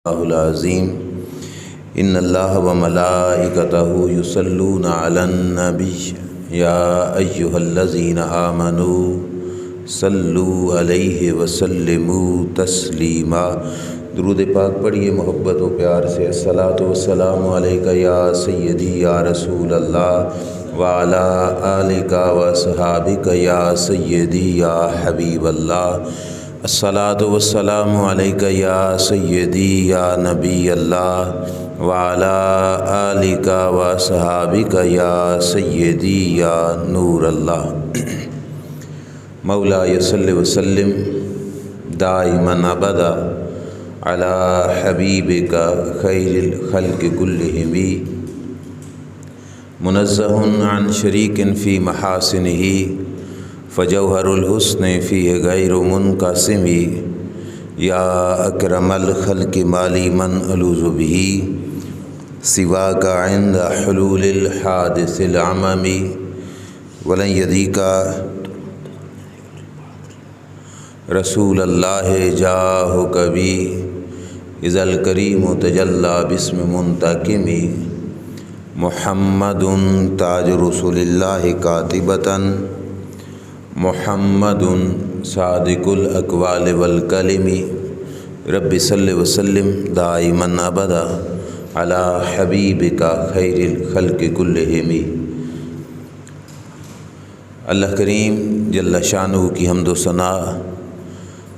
اللہ العظیم ان اللہ و ملائکتہ یصلون علی النبی یا ایہا الذین آمنوا صلوا علیہ وسلموا تسلیما۔ درود پاک پڑھیے محبت و پیار سے۔ الصلاۃ والسلام علیک یا سیدی یا رسول اللہ وعلی آلک و صحابک یا سیدی یا حبیب اللہ۔ الصلاۃ والسلام علیک یا سیدی یا نبی اللہ وعلی آلک و صحابک یا سیدی یا نور اللہ۔ مولاي صل وسلم دائما ابدا علی حبیبک خیر الخلق کلہم منزہ عن شریک فی محاسنہ فجوہر الحسن فیہ غیر منقسم یا اکرم الخلق مالی من الوذ بہ سواک عند حلول الحادث العمم ولن یدیک رسول اللہ جاہ کبھی اذا الکریم تجلی باسم منتقم محمد تاج رسول اللہ کاتبۃ محمد صادق الاقوال والکلم رب صل وسلم دائما ابدا علی حبیبک خیر الخلق کلہم۔ اللہ کریم جل شانہ کی حمد و ثنا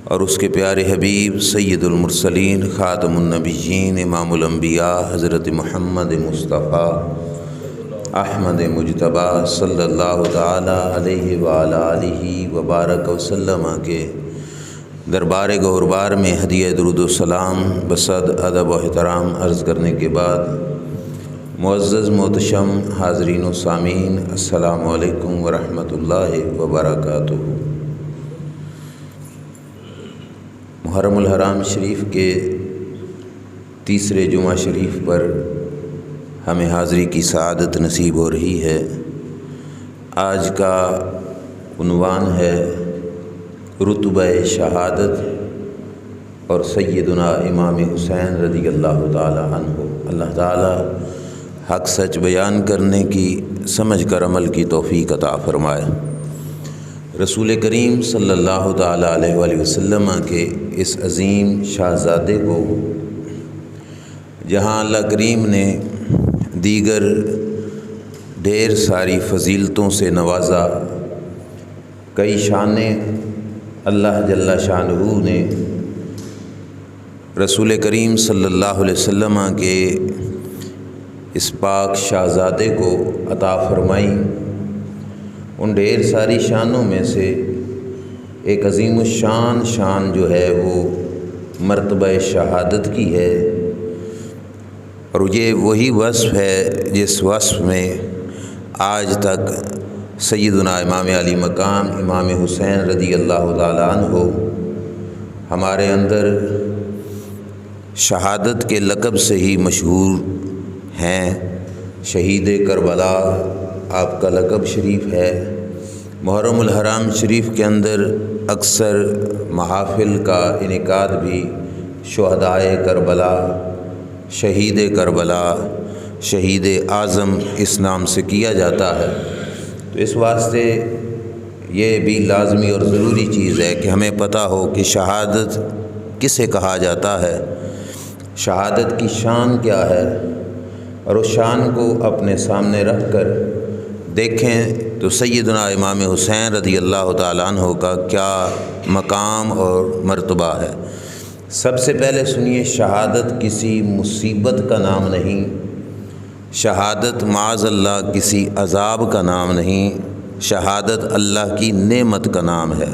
اور اس کے پیارے حبیب سید المرسلین خاتم النبیین امام الانبیاء حضرت محمد مصطفیٰ احمد مجتبیٰ صلی اللہ تعالی علیہ وعلی آلہ وبارک وسلم کے دربار گہربار میں ہدیہ درود و سلام بصد ادب و احترام عرض کرنے کے بعد معزز محتشم حاضرین و سامعین السلام علیکم ورحمۃ اللہ وبرکاتہ۔ محرم الحرام شریف کے تیسرے جمعہ شریف پر ہمیں حاضری کی سعادت نصیب ہو رہی ہے۔ آج کا عنوان ہے رتبہ شہادت اور سیدنا امام حسین رضی اللہ تعالی عنہ۔ اللہ تعالی حق سچ بیان کرنے کی سمجھ کر عمل کی توفیق عطا فرمائے۔ رسول کریم صلی اللہ تعالی علیہ وآلہ وسلم کے اس عظیم شہزادے کو جہاں اللہ کریم نے دیگر ڈھیر ساری فضیلتوں سے نوازا، کئی شانیں اللہ جل شانہ نے رسول کریم صلی اللہ علیہ وسلم کے اس پاک شہزادے کو عطا فرمائیں۔ ان ڈھیر ساری شانوں میں سے ایک عظیم شان جو ہے وہ مرتبہ شہادت کی ہے، اور یہ وہی وصف ہے جس وصف میں آج تک سیدنا امام علی مقام امام حسین رضی اللہ تعالی عنہ ہمارے اندر شہادت کے لقب سے ہی مشہور ہیں۔ شہید کربلا آپ کا لقب شریف ہے۔ محرم الحرام شریف کے اندر اکثر محافل کا انعقاد بھی شہدائے کربلا، شہید کربلا، شہید اعظم اس نام سے کیا جاتا ہے۔ تو اس واسطے یہ بھی لازمی اور ضروری چیز ہے کہ ہمیں پتہ ہو کہ شہادت کسے کہا جاتا ہے، شہادت کی شان کیا ہے، اور اس شان کو اپنے سامنے رکھ کر دیکھیں تو سیدنا امام حسین رضی اللہ تعالیٰ عنہ کا کیا مقام اور مرتبہ ہے۔ سب سے پہلے سنیے، شہادت کسی مصیبت کا نام نہیں، شہادت معاذ اللہ کسی عذاب کا نام نہیں، شہادت اللہ کی نعمت کا نام ہے،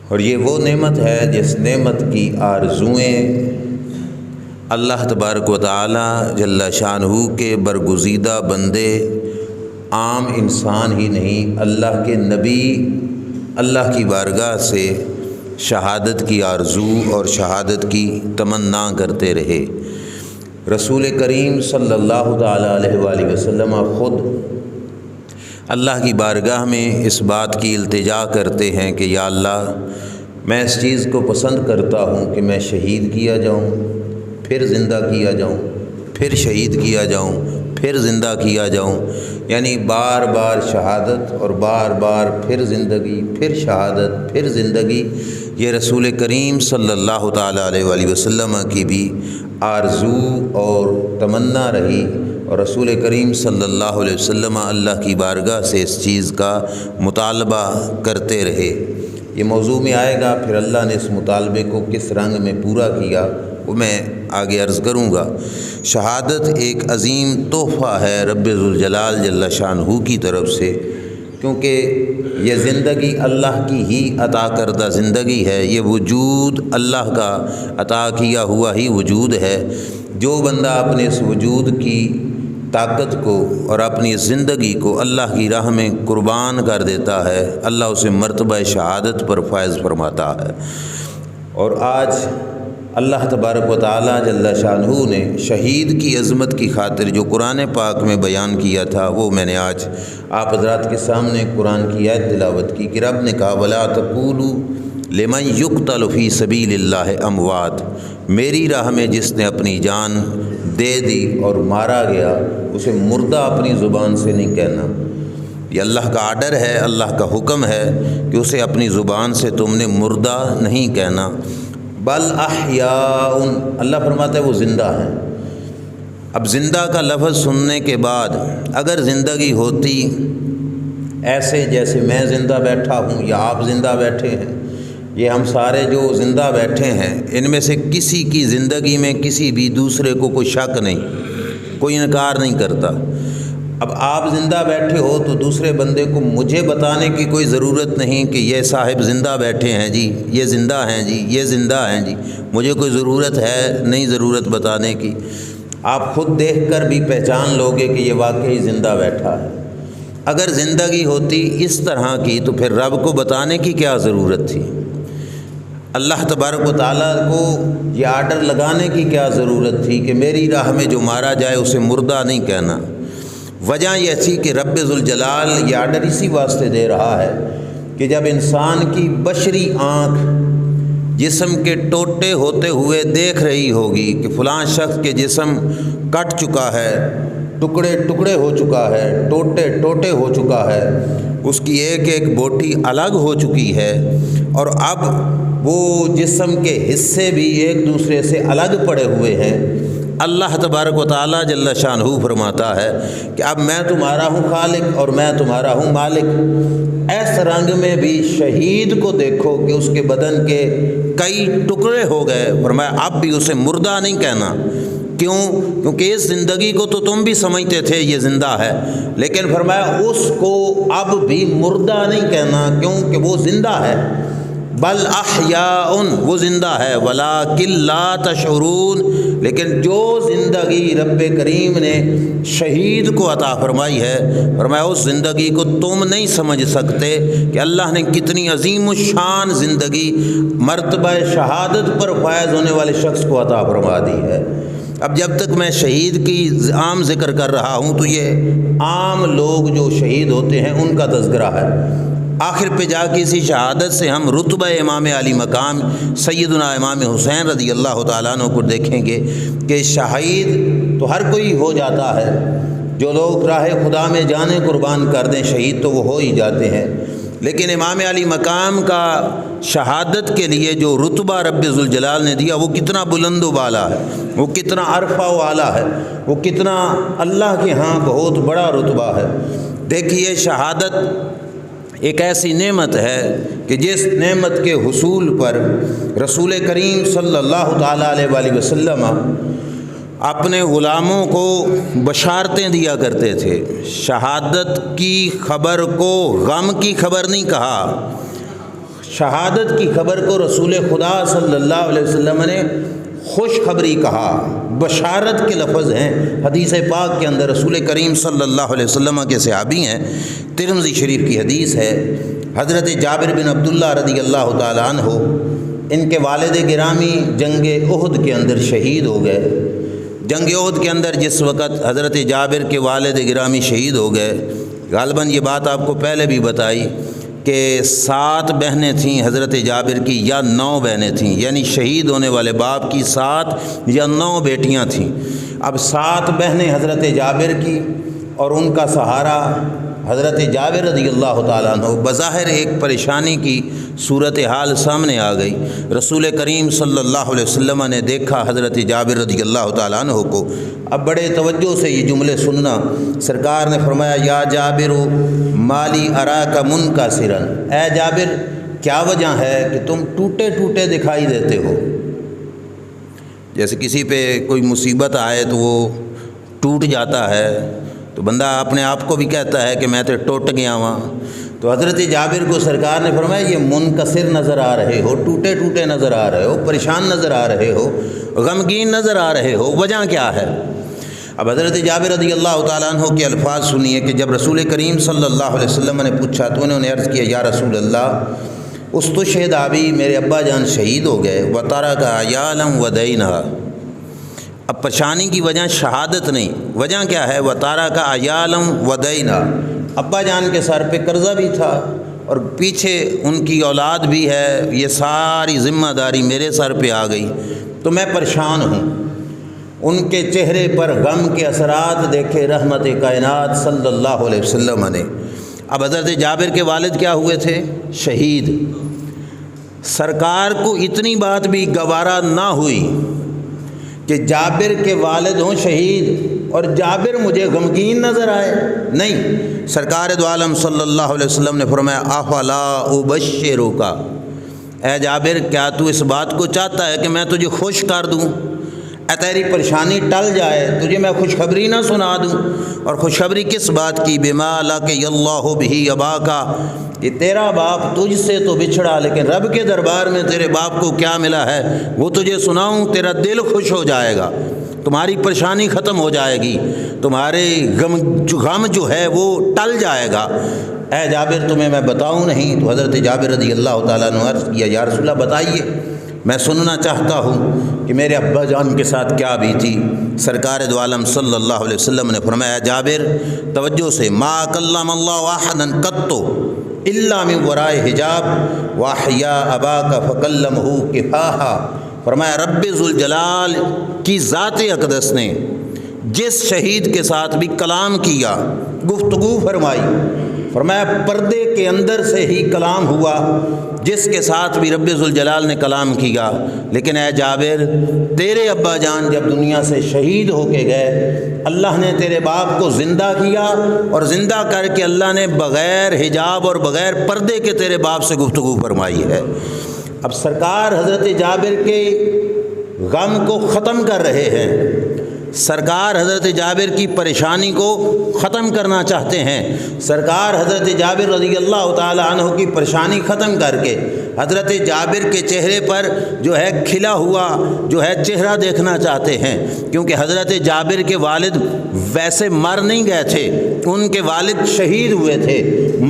اور یہ وہ نعمت ہے جس نعمت کی آرزوئیں اللہ تبارک و تعالی جل شانہ کے برگزیدہ بندے، عام انسان ہی نہیں، اللہ کے نبی اللہ کی بارگاہ سے شہادت کی آرزو اور شہادت کی تمنا کرتے رہے۔ رسول کریم صلی اللہ تعالی علیہ وآلہ وسلم خود اللہ کی بارگاہ میں اس بات کی التجا کرتے ہیں کہ یا اللہ میں اس چیز کو پسند کرتا ہوں کہ میں شہید کیا جاؤں، پھر زندہ کیا جاؤں، پھر شہید کیا جاؤں، پھر زندہ کیا جاؤں، یعنی بار بار شہادت اور بار بار پھر زندگی، پھر شہادت، پھر زندگی۔ یہ رسول کریم صلی اللہ تعالیٰ علیہ وآلہ وسلم کی بھی آرزو اور تمنا رہی، اور رسول کریم صلی اللہ علیہ وسلم اللہ کی بارگاہ سے اس چیز کا مطالبہ کرتے رہے۔ یہ موضوع میں آئے گا، پھر اللہ نے اس مطالبے کو کس رنگ میں پورا کیا وہ میں آگے عرض کروں گا۔ شہادت ایک عظیم تحفہ ہے رب ذوالجلال جل شانہ کی طرف سے، کیونکہ یہ زندگی اللہ کی ہی عطا کردہ زندگی ہے، یہ وجود اللہ کا عطا کیا ہوا ہی وجود ہے۔ جو بندہ اپنے اس وجود کی طاقت کو اور اپنی زندگی کو اللہ کی راہ میں قربان کر دیتا ہے، اللہ اسے مرتبہ شہادت پر فائز فرماتا ہے۔ اور آج اللہ تبارک و تعالیٰ جل شانہ نے شہید کی عظمت کی خاطر جو قرآن پاک میں بیان کیا تھا، وہ میں نے آج آپ حضرات کے سامنے قرآن کی آیت تلاوت کی کہ رب نے کہا وَلَا تَقُولُوا لِمَن يُقْتَلُ فِي سَبِيلِ اللَّهِ أَمْوَاتٌ، میری راہ میں جس نے اپنی جان دے دی اور مارا گیا اسے مردہ اپنی زبان سے نہیں کہنا۔ یہ اللہ کا آرڈر ہے، اللہ کا حکم ہے کہ اسے اپنی زبان سے تم نے مردہ نہیں کہنا۔ بل احیاء، اللہ فرماتا ہے وہ زندہ ہیں۔ اب زندہ کا لفظ سننے کے بعد اگر زندگی ہوتی ایسے جیسے میں زندہ بیٹھا ہوں یا آپ زندہ بیٹھے ہیں، یہ ہم سارے جو زندہ بیٹھے ہیں ان میں سے کسی کی زندگی میں کسی بھی دوسرے کو کوئی شک نہیں، کوئی انکار نہیں کرتا۔ اب آپ زندہ بیٹھے ہو تو دوسرے بندے کو مجھے بتانے کی کوئی ضرورت نہیں کہ یہ صاحب زندہ بیٹھے ہیں جی، یہ زندہ ہیں جی، یہ زندہ ہیں جی، مجھے کوئی ضرورت ہے نہیں ضرورت بتانے کی۔ آپ خود دیکھ کر بھی پہچان لوگے کہ یہ واقعی زندہ بیٹھا ہے۔ اگر زندگی ہوتی اس طرح کی تو پھر رب کو بتانے کی کیا ضرورت تھی؟ اللہ تبارک و تعالیٰ کو یہ آرڈر لگانے کی کیا ضرورت تھی کہ میری راہ میں جو مارا جائے اسے مردہ نہیں کہنا؟ وجہ یہ تھی کہ رب ذوالجلال یہ آرڈر اسی واسطے دے رہا ہے کہ جب انسان کی بشری آنکھ جسم کے ٹوٹے ہوتے ہوئے دیکھ رہی ہوگی کہ فلاں شخص کے جسم کٹ چکا ہے، ٹکڑے ٹکڑے ہو چکا ہے، ٹوٹے ٹوٹے ہو چکا ہے، اس کی ایک ایک بوٹی الگ ہو چکی ہے، اور اب وہ جسم کے حصے بھی ایک دوسرے سے الگ پڑے ہوئے ہیں، اللہ تبارک و تعالیٰ جل شانہ فرماتا ہے کہ اب میں تمہارا ہوں خالق اور میں تمہارا ہوں مالک۔ اس رنگ میں بھی شہید کو دیکھو کہ اس کے بدن کے کئی ٹکڑے ہو گئے، فرمایا اب بھی اسے مردہ نہیں کہنا۔ کیوں؟ کیونکہ اس زندگی کو تو تم بھی سمجھتے تھے یہ زندہ ہے، لیکن فرمایا اس کو اب بھی مردہ نہیں کہنا، کیوں کہ وہ زندہ ہے۔ بل احیاء، وہ زندہ ہے، ولکن لا تشعرون، لیکن جو زندگی رب کریم نے شہید کو عطا فرمائی ہے، فرمایا اس زندگی کو تم نہیں سمجھ سکتے کہ اللہ نے کتنی عظیم الشان زندگی مرتبہ شہادت پر فائز ہونے والے شخص کو عطا فرما دی ہے۔ اب جب تک میں شہید کی عام ذکر کر رہا ہوں تو یہ عام لوگ جو شہید ہوتے ہیں ان کا تذکرہ ہے، آخر پہ جا کے اسی شہادت سے ہم رتبہ امام علی مقام سیدنا امام حسین رضی اللہ تعالیٰ عنہ کو دیکھیں گے کہ شہید تو ہر کوئی ہو جاتا ہے، جو لوگ راہ خدا میں جانیں قربان کر دیں شہید تو وہ ہو ہی جاتے ہیں، لیکن امام علی مقام کا شہادت کے لیے جو رتبہ رب ذوالجلال نے دیا وہ کتنا بلند و بالا ہے، وہ کتنا عرفہ و اعلیٰ ہے، وہ کتنا اللہ کے ہاں بہت بڑا رتبہ ہے۔ دیکھیے شہادت ایک ایسی نعمت ہے کہ جس نعمت کے حصول پر رسول کریم صلی اللہ تعالیٰ علیہ وآلہ وسلم اپنے غلاموں کو بشارتیں دیا کرتے تھے۔ شہادت کی خبر کو غم کی خبر نہیں کہا، شہادت کی خبر کو رسول خدا صلی اللہ علیہ وسلم نے خوشخبری کہا، بشارت کے لفظ ہیں۔ حدیث پاک کے اندر رسول کریم صلی اللہ علیہ وسلم کے صحابی ہیں، ترمذی شریف کی حدیث ہے، حضرت جابر بن عبداللہ رضی اللہ تعالیٰ عنہ، ان کے والد گرامی جنگ احد کے اندر شہید ہو گئے۔ جنگ احد کے اندر جس وقت حضرت جابر کے والد گرامی شہید ہو گئے، غالباً یہ بات آپ کو پہلے بھی بتائی کہ 7 بہنیں تھیں حضرت جابر کی یا 9 بہنیں تھیں، یعنی شہید ہونے والے باپ کی 7 یا 9 بیٹیاں تھیں۔ اب 7 بہنیں حضرت جابر کی اور ان کا سہارا حضرت جابر رضی اللہ تعالیٰ عنہ۔ بظاہر ایک پریشانی کی صورتحال سامنے آ گئی۔ رسول کریم صلی اللہ علیہ وسلم نے دیکھا حضرت جابر رضی اللہ تعالیٰ عنہ کو۔ اب بڑے توجہ سے یہ جملے سننا، سرکار نے فرمایا یا جابر مالی اراک منکسرا، اے جابر کیا وجہ ہے کہ تم ٹوٹے ٹوٹے دکھائی دیتے ہو؟ جیسے کسی پہ کوئی مصیبت آئے تو وہ ٹوٹ جاتا ہے، تو بندہ اپنے آپ کو بھی کہتا ہے کہ میں تو ٹوٹ گیا ہوں۔ تو حضرت جابر کو سرکار نے فرمایا یہ منکسر نظر آ رہے ہو، ٹوٹے ٹوٹے نظر آ رہے ہو، پریشان نظر آ رہے ہو، غمگین نظر آ رہے ہو، وجہ کیا ہے؟ اب حضرت جابر رضی اللہ تعالیٰ عنہ کے الفاظ سنیے کہ جب رسول کریم صلی اللہ علیہ وسلم نے پوچھا تو انہوں نے عرض کیا یا رسول اللہ استشہد ابی، میرے ابا جان شہید ہو گئے، وترک عیالا ودینا۔ اب پریشانی کی وجہ شہادت نہیں، وجہ کیا ہے؟ وترک عیالا ودینا، ابا جان کے سر پہ قرضہ بھی تھا اور پیچھے ان کی اولاد بھی ہے، یہ ساری ذمہ داری میرے سر پہ آ گئی تو میں پریشان ہوں۔ ان کے چہرے پر غم کے اثرات دیکھے رحمت کائنات صلی اللہ علیہ وسلم نے۔ اب حضرت جابر کے والد کیا ہوئے تھے؟ شہید۔ سرکار کو اتنی بات بھی گوارا نہ ہوئی کہ جابر کے والد ہوں شہید اور جابر مجھے غمگین نظر آئے، نہیں، سرکار دو عالم صلی اللہ علیہ وسلم نے فرمایا افلا ابشرک، اے جابر کیا تو اس بات کو چاہتا ہے کہ میں تجھے خوش کر دوں، اے تیری پریشانی ٹل جائے، تجھے میں خوشخبری نہ سنا دوں؟ اور خوشخبری کس بات کی؟ بما لقی اللہ بہ اباک، کہ تیرا باپ تجھ سے تو بچھڑا لیکن رب کے دربار میں تیرے باپ کو کیا ملا ہے وہ تجھے سناؤں، تیرا دل خوش ہو جائے گا، تمہاری پریشانی ختم ہو جائے گی، تمہارے غم جو ہے وہ ٹل جائے گا۔ اے جابر تمہیں میں بتاؤں نہیں؟ تو حضرت جابر رضی اللہ تعالیٰ عنہ عرض کیا یا رسول اللہ بتائیے، میں سننا چاہتا ہوں کہ میرے ابا جان کے ساتھ کیا بھی تھی۔ سرکار دو عالم صلی اللہ علیہ وسلم نے فرمایا جابر توجہ سے، ما کلم اللہ احدا قط الا من وراء حجاب واحیا اباک فکلمہ کفاحا۔ فرمایا رب ذوالجلال کی ذات اقدس نے جس شہید کے ساتھ بھی کلام کیا، گفتگو فرمائی، فرمایا پردے کے اندر سے ہی کلام ہوا، جس کے ساتھ بھی رب ذوالجلال نے کلام کیا، لیکن اے جابر تیرے ابا جان جب دنیا سے شہید ہو کے گئے، اللہ نے تیرے باپ کو زندہ کیا اور زندہ کر کے اللہ نے بغیر حجاب اور بغیر پردے کے تیرے باپ سے گفتگو فرمائی ہے۔ اب سرکار حضرت جابر کے غم کو ختم کر رہے ہیں، سرکار حضرت جابر کی پریشانی کو ختم کرنا چاہتے ہیں، سرکار حضرت جابر رضی اللہ تعالی عنہ کی پریشانی ختم کر کے حضرت جابر کے چہرے پر جو ہے کھلا ہوا جو ہے چہرہ دیکھنا چاہتے ہیں، کیونکہ حضرت جابر کے والد ویسے مر نہیں گئے تھے، ان کے والد شہید ہوئے تھے،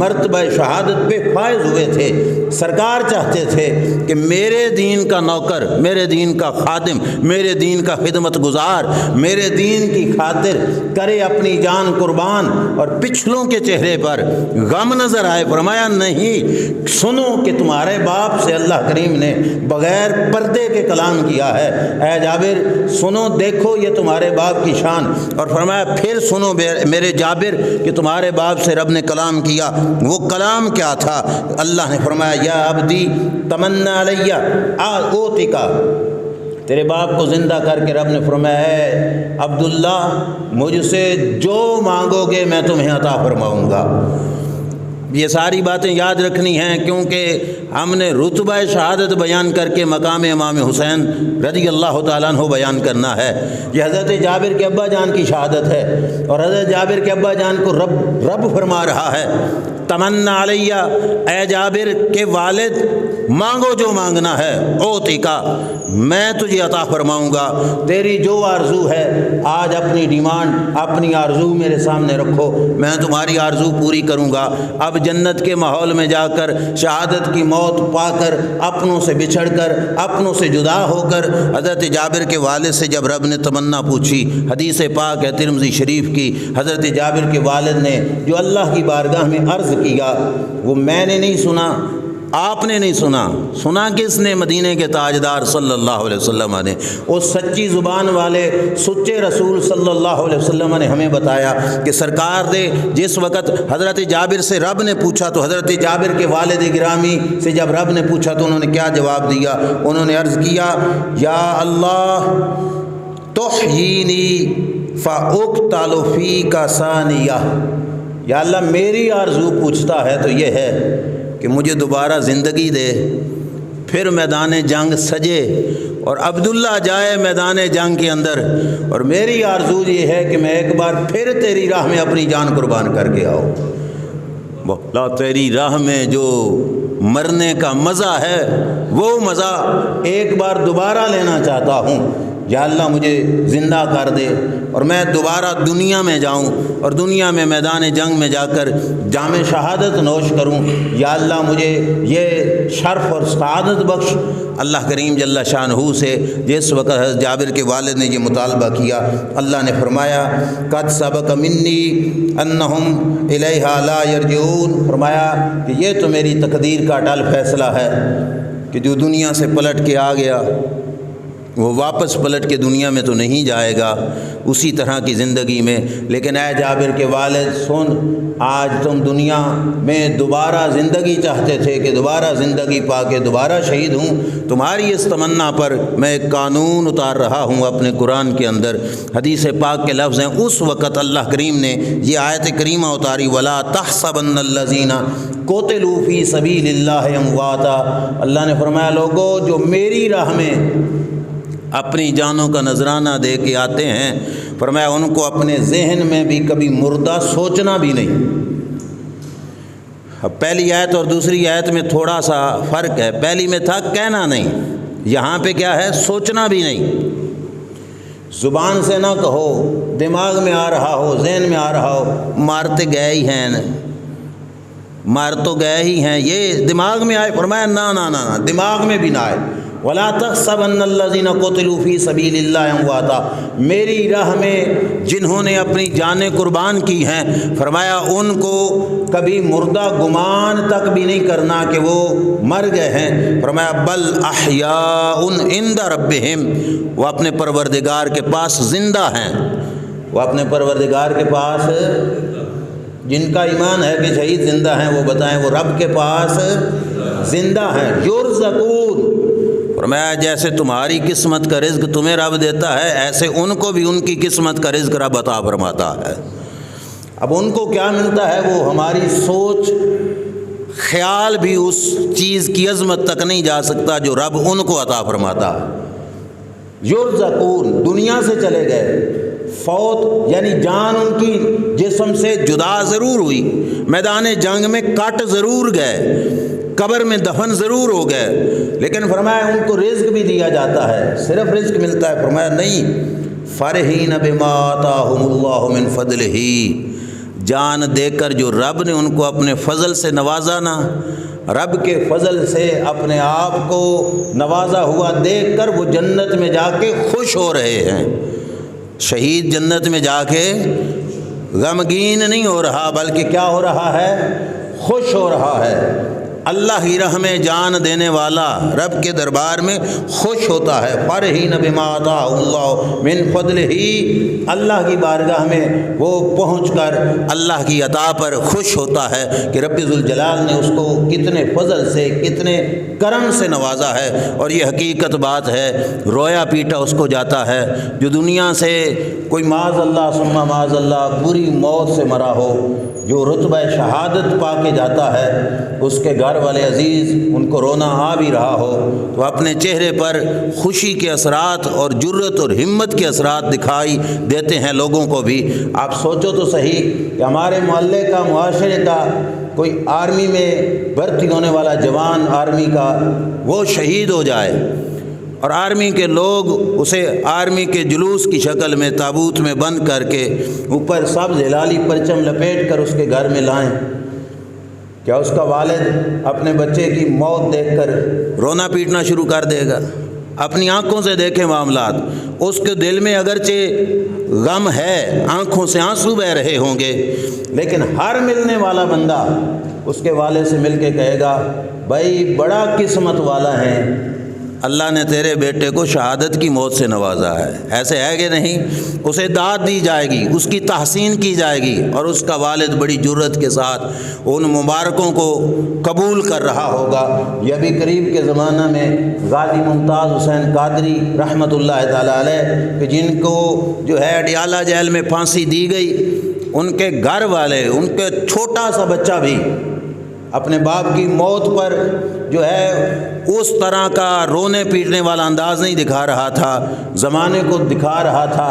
مرتبہ شہادت پہ فائز ہوئے تھے۔ سرکار چاہتے تھے کہ میرے دین کا نوکر، میرے دین کا خادم، میرے دین کا خدمت گزار میرے دین کی خاطر کرے اپنی جان قربان، اور پچھلوں کے چہرے پر غم نظر آئے۔ فرمایا نہیں، سنو کہ تمہارے باپ سے اللہ کریم نے بغیر پردے کے کلام کیا ہے، اے جابر سنو، دیکھو یہ تمہارے باپ کی شان۔ اور فرمایا پھر سنو میرے جابر کہ تمہارے باپ سے رب نے کلام کیا، وہ کلام کیا تھا؟ اللہ نے فرمایا یا عبدی تمنا علیہ اوتیکا، تیرے باپ کو زندہ کر کے رب نے فرمایا ہے عبداللہ مجھ سے جو مانگو گے میں تمہیں عطا فرماؤں گا۔ یہ ساری باتیں یاد رکھنی ہیں کیونکہ ہم نے رتبہ شہادت بیان کر کے مقام امام حسین رضی اللہ تعالیٰ عنہ بیان کرنا ہے۔ یہ حضرت جابر کے ابا جان کی شہادت ہے، اور حضرت جابر کے ابا جان کو رب فرما رہا ہے تمنا علیہ، اے جابر کے والد مانگو جو مانگنا ہے، اوتیکا، میں تجھے عطا فرماؤں گا۔ تیری جو آرزو ہے آج اپنی ڈیمانڈ، اپنی آرزو میرے سامنے رکھو، میں تمہاری آرزو پوری کروں گا۔ اب جنت کے ماحول میں جا کر شہادت کی موت پا کر، اپنوں سے بچھڑ کر، اپنوں سے جدا ہو کر، حضرت جابر کے والد سے جب رب نے تمنا پوچھی، حدیث پاک ہے ترمذی شریف کی، حضرت جابر کے والد نے جو اللہ کی بارگاہ میں عرض کیا، وہ میں نے نہیں سنا، آپ نے نہیں سنا، سنا کس نے؟ مدینہ کے تاجدار صلی اللہ علیہ وسلم نے، اس سچی زبان والے سچے رسول صلی اللہ علیہ وسلم نے ہمیں بتایا کہ سرکار نے جس وقت حضرت جابر سے رب نے پوچھا، تو حضرت جابر کے والد گرامی سے جب رب نے پوچھا تو انہوں نے کیا جواب دیا؟ انہوں نے عرض کیا، یا اللہ تحیینی فاقتل فیک ثانیہ، یا اللہ میری آرزو پوچھتا ہے تو یہ ہے کہ مجھے دوبارہ زندگی دے، پھر میدان جنگ سجے اور عبداللہ جائے میدان جنگ کے اندر، اور میری آرزو یہ ہے کہ میں ایک بار پھر تیری راہ میں اپنی جان قربان کر کے آؤں۔ مولا تیری راہ میں جو مرنے کا مزہ ہے وہ مزہ ایک بار دوبارہ لینا چاہتا ہوں، یا اللہ مجھے زندہ کر دے اور میں دوبارہ دنیا میں جاؤں اور دنیا میں میدان جنگ میں جا کر جام شہادت نوش کروں، یا اللہ مجھے یہ شرف اور سعادت بخش۔ اللہ کریم جل شانہ سے جس وقت حضرت جابر کے والد نے یہ مطالبہ کیا، اللہ نے فرمایا قد سبق منی انہم الیہا لا یرجعون، فرمایا کہ یہ تو میری تقدیر کا اٹل فیصلہ ہے کہ جو دنیا سے پلٹ کے آ گیا وہ واپس پلٹ کے دنیا میں تو نہیں جائے گا، اسی طرح کی زندگی میں۔ لیکن اے جابر کے والد سن، آج تم دنیا میں دوبارہ زندگی چاہتے تھے کہ دوبارہ زندگی پا کے دوبارہ شہید ہوں، تمہاری اس تمنا پر میں ایک قانون اتار رہا ہوں اپنے قرآن کے اندر۔ حدیث پاک کے لفظ ہیں، اس وقت اللہ کریم نے یہ آیت کریمہ اتاری، وَلَا تَحْسَبَنَّ الَّذِينَ قُتِلُوا فِي سَبِيلِ اللَّهِ أَمْوَاتًا، اللہ نے فرمایا لوگو جو میری راہ میں اپنی جانوں کا نذرانہ دے کے آتے ہیں، فرمایا ان کو اپنے ذہن میں بھی کبھی مردہ سوچنا بھی نہیں۔ اب پہلی آیت اور دوسری آیت میں تھوڑا سا فرق ہے، پہلی میں تھا کہنا نہیں، یہاں پہ کیا ہے؟ سوچنا بھی نہیں۔ زبان سے نہ کہو، دماغ میں آ رہا ہو، ذہن میں آ رہا ہو، مارتے گئے ہی ہیں، مار تو گئے ہی ہیں، یہ دماغ میں آئے، فرمایا نہ دماغ میں بھی نہ آئے۔ وَلَا تَحْسَبَنَّ الَّذِينَ قُتِلُوا فِي سَبِيلِ اللَّهِ أَمْوَاتًا، میری راہ میں جنہوں نے اپنی جانیں قربان کی ہیں، فرمایا ان کو کبھی مردہ گمان تک بھی نہیں کرنا کہ وہ مر گئے ہیں، فرمایا بل احیاء عند ربہم، وہ اپنے پروردگار کے پاس زندہ ہیں، وہ اپنے پروردگار کے پاس، جن کا ایمان ہے کہ شہید زندہ ہیں وہ بتائیں وہ رب کے پاس زندہ ہیں۔ یرزقون، فرمایا جیسے تمہاری قسمت کا رزق تمہیں رب دیتا ہے، ایسے ان کو بھی ان کی قسمت کا رزق رب عطا فرماتا ہے۔ اب ان کو کیا ملتا ہے وہ ہماری سوچ خیال بھی اس چیز کی عظمت تک نہیں جا سکتا جو رب ان کو عطا فرماتا۔ یرزقون، دنیا سے چلے گئے، فوت یعنی جان ان کی جسم سے جدا ضرور ہوئی، میدان جنگ میں کٹ ضرور گئے، قبر میں دفن ضرور ہو گئے، لیکن فرمایا ان کو رزق بھی دیا جاتا ہے۔ صرف رزق ملتا ہے؟ فرمایا نہیں، فرحین بما آتاہم اللہ من فضلہ، جان دے کر جو رب نے ان کو اپنے فضل سے نوازا نا، رب کے فضل سے اپنے آپ کو نوازا ہوا دیکھ کر وہ جنت میں جا کے خوش ہو رہے ہیں۔ شہید جنت میں جا کے غمگین نہیں ہو رہا، بلکہ کیا ہو رہا ہے؟ خوش ہو رہا ہے۔ اللہ کی راہ میں جان دینے والا رب کے دربار میں خوش ہوتا ہے۔ فرحین بما آتاہ اللہ من فضلہ، اللہ کی بارگاہ میں وہ پہنچ کر اللہ کی عطا پر خوش ہوتا ہے کہ رب ذوالجلال نے اس کو کتنے فضل سے، کتنے کرم سے نوازا ہے۔ اور یہ حقیقت بات ہے، رویا پیٹا اس کو جاتا ہے جو دنیا سے کوئی معاذ اللہ ثم معاذ اللہ بری موت سے مرا ہو، جو رتبہ شہادت پا کے جاتا ہے، اس کے گھر گھر والے عزیز ان کو رونا آ بھی رہا ہو تو اپنے چہرے پر خوشی کے اثرات اور جرت اور ہمت کے اثرات دکھائی دیتے ہیں لوگوں کو بھی۔ آپ سوچو تو صحیح کہ ہمارے محلے کا، معاشرے کا کوئی آرمی میں بھرتی ہونے والا جوان آرمی کا وہ شہید ہو جائے اور آرمی کے لوگ اسے آرمی کے جلوس کی شکل میں تابوت میں بند کر کے اوپر سبز ہلالی پرچم لپیٹ کر اس کے گھر میں لائیں، کیا اس کا والد اپنے بچے کی موت دیکھ کر رونا پیٹنا شروع کر دے گا؟ اپنی آنکھوں سے دیکھیں معاملات، اس کے دل میں اگرچہ غم ہے، آنکھوں سے آنسو بہہ رہے ہوں گے، لیکن ہر ملنے والا بندہ اس کے والد سے مل کے کہے گا بھائی بڑا قسمت والا ہے، اللہ نے تیرے بیٹے کو شہادت کی موت سے نوازا ہے۔ ایسے ہے کہ نہیں؟ اسے داد دی جائے گی، اس کی تحسین کی جائے گی، اور اس کا والد بڑی جرت کے ساتھ ان مبارکوں کو قبول کر رہا ہوگا۔ یہ بھی قریب کے زمانہ میں غازی ممتاز حسین قادری رحمۃ اللہ تعالیٰ علیہ کہ جن کو جو ہے اڈیالہ جیل میں پھانسی دی گئی، ان کے گھر والے، ان کے چھوٹا سا بچہ بھی اپنے باپ کی موت پر جو ہے اس طرح کا رونے پیٹنے والا انداز نہیں دکھا رہا تھا، زمانے کو دکھا رہا تھا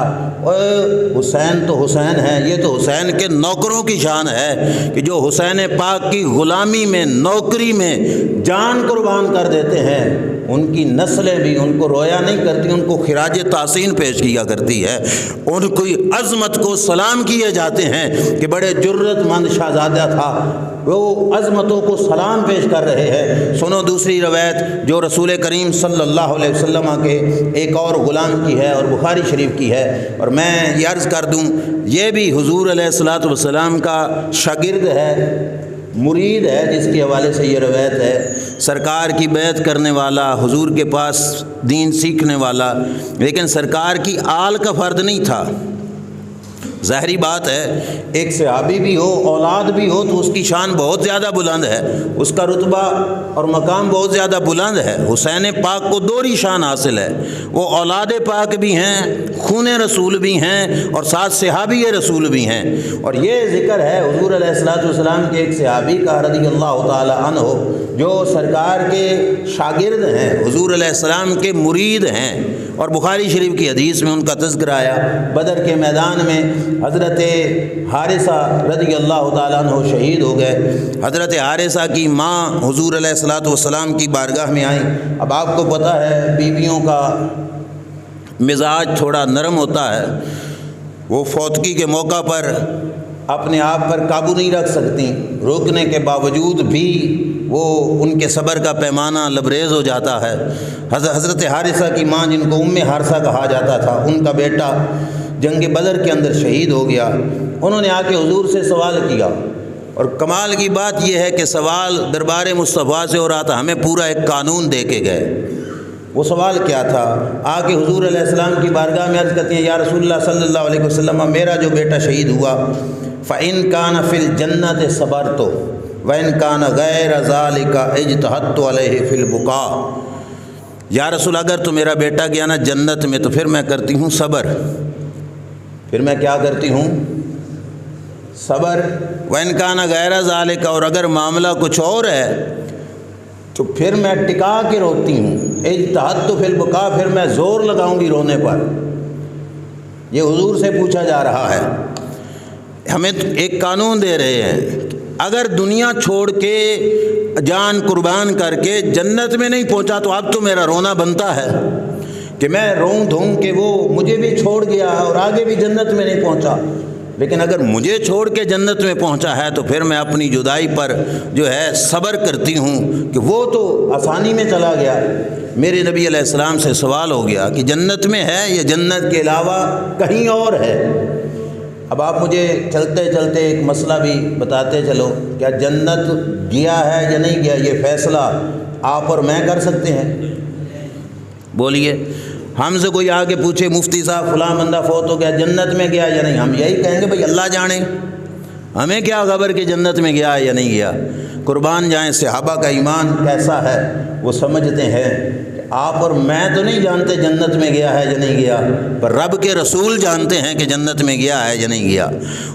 حسین تو حسین ہے، یہ تو حسین کے نوکروں کی شان ہے کہ جو حسین پاک کی غلامی میں، نوکری میں جان قربان کر دیتے ہیں، ان کی نسلیں بھی ان کو رویا نہیں کرتی، ان کو خراج تحسین پیش کیا کرتی ہے، ان کی عظمت کو سلام کیے جاتے ہیں کہ بڑے جرت مند شہزادہ تھا، وہ عظمتوں کو سلام پیش کر رہے ہیں۔ سنو دوسری روایت جو رسول کریم صلی اللہ علیہ وسلم کے ایک اور غلام کی ہے اور بخاری شریف کی ہے، اور میں یہ عرض کر دوں یہ بھی حضور علیہ الصلوۃ والسلام کا شاگرد ہے، مرید ہے، جس کے حوالے سے یہ روایت ہے، سرکار کی بیعت کرنے والا، حضور کے پاس دین سیکھنے والا، لیکن سرکار کی آل کا فرد نہیں تھا۔ ظاہری بات ہے ایک صحابی بھی ہو، اولاد بھی ہو تو اس کی شان بہت زیادہ بلند ہے، اس کا رتبہ اور مقام بہت زیادہ بلند ہے۔ حسین پاک کو دوہری شان حاصل ہے، وہ اولاد پاک بھی ہیں، خون رسول بھی ہیں، اور ساتھ صحابی رسول بھی ہیں۔ اور یہ ذکر ہے حضور علیہ الصلوۃ والسلام کے ایک صحابی کا رضی اللہ تعالی عنہ جو سرکار کے شاگرد ہیں، حضور علیہ السلام کے مرید ہیں، اور بخاری شریف کی حدیث میں ان کا تذکرہ آیا۔ بدر کے میدان میں حضرت حارثہ رضی اللہ تعالیٰ عنہ شہید ہو گئے۔ حضرت حارثہ کی ماں حضور علیہ الصلوۃ والسلام کی بارگاہ میں آئیں۔ اب آپ کو پتہ ہے بیویوں کا مزاج تھوڑا نرم ہوتا ہے، وہ فوتگی کے موقع پر اپنے آپ پر قابو نہیں رکھ سکتی، روکنے کے باوجود بھی وہ ان کے صبر کا پیمانہ لبریز ہو جاتا ہے۔ حضرت حارثہ کی ماں جن کو ام حارثہ کہا جاتا تھا، ان کا بیٹا جنگ بدر کے اندر شہید ہو گیا۔ انہوں نے آ کے حضور سے سوال کیا، اور کمال کی بات یہ ہے کہ سوال دربار مصطفیٰ سے ہو رہا تھا، ہمیں پورا ایک قانون دے کے گئے۔ وہ سوال کیا تھا؟ آ کے حضور علیہ السلام کی بارگاہ میں عرض کرتی ہیں یا رسول اللہ صلی اللہ علیہ وسلم، میرا جو بیٹا شہید ہوا، فَإِن كَانَ فِي الْجَنَّةِ صَبَرْتُ وَإِن كَانَ غَيْرَ ذَلِكَ اجْتَهَدتُ عَلَيْهِ فِي الْبُكَاءِ، یا رسول اگر تو میرا بیٹا گیا نا جنت میں تو پھر میں کرتی ہوں صبر، پھر میں کیا کرتی ہوں؟ صبر۔ وَإِن كَانَ غَيْرَ ذَلِكَ، اور اگر معاملہ کچھ اور ہے تو پھر میں ٹکا کے روتی ہوں، اجتہدت فی البکا، پھر میں زور لگاؤں گی رونے پر۔ یہ حضور سے پوچھا جا رہا ہے، ہمیں ایک قانون دے رہے ہیں، اگر دنیا چھوڑ کے جان قربان کر کے جنت میں نہیں پہنچا تو اب تو میرا رونا بنتا ہے کہ میں روں دھوں کہ وہ مجھے بھی چھوڑ گیا اور آگے بھی جنت میں نہیں پہنچا، لیکن اگر مجھے چھوڑ کے جنت میں پہنچا ہے تو پھر میں اپنی جدائی پر جو ہے صبر کرتی ہوں کہ وہ تو آسانی میں چلا گیا۔ میرے نبی علیہ السلام سے سوال ہو گیا کہ جنت میں ہے یا جنت کے علاوہ کہیں اور ہے؟ اب آپ مجھے چلتے چلتے ایک مسئلہ بھی بتاتے چلو، کیا جنت گیا ہے یا نہیں گیا یہ فیصلہ آپ اور میں کر سکتے ہیں؟ بولیے، ہم سے کوئی آگے پوچھے مفتی صاحب فلاں بندہ فوت ہو گیا، جنت میں گیا یا نہیں، ہم یہی کہیں گے بھائی اللہ جانے، ہمیں کیا خبر کہ جنت میں گیا یا نہیں گیا۔ قربان جائیں صحابہ کا ایمان کیسا ہے، وہ سمجھتے ہیں کہ آپ اور میں تو نہیں جانتے جنت میں گیا ہے یا نہیں گیا، پر رب کے رسول جانتے ہیں کہ جنت میں گیا ہے یا نہیں گیا۔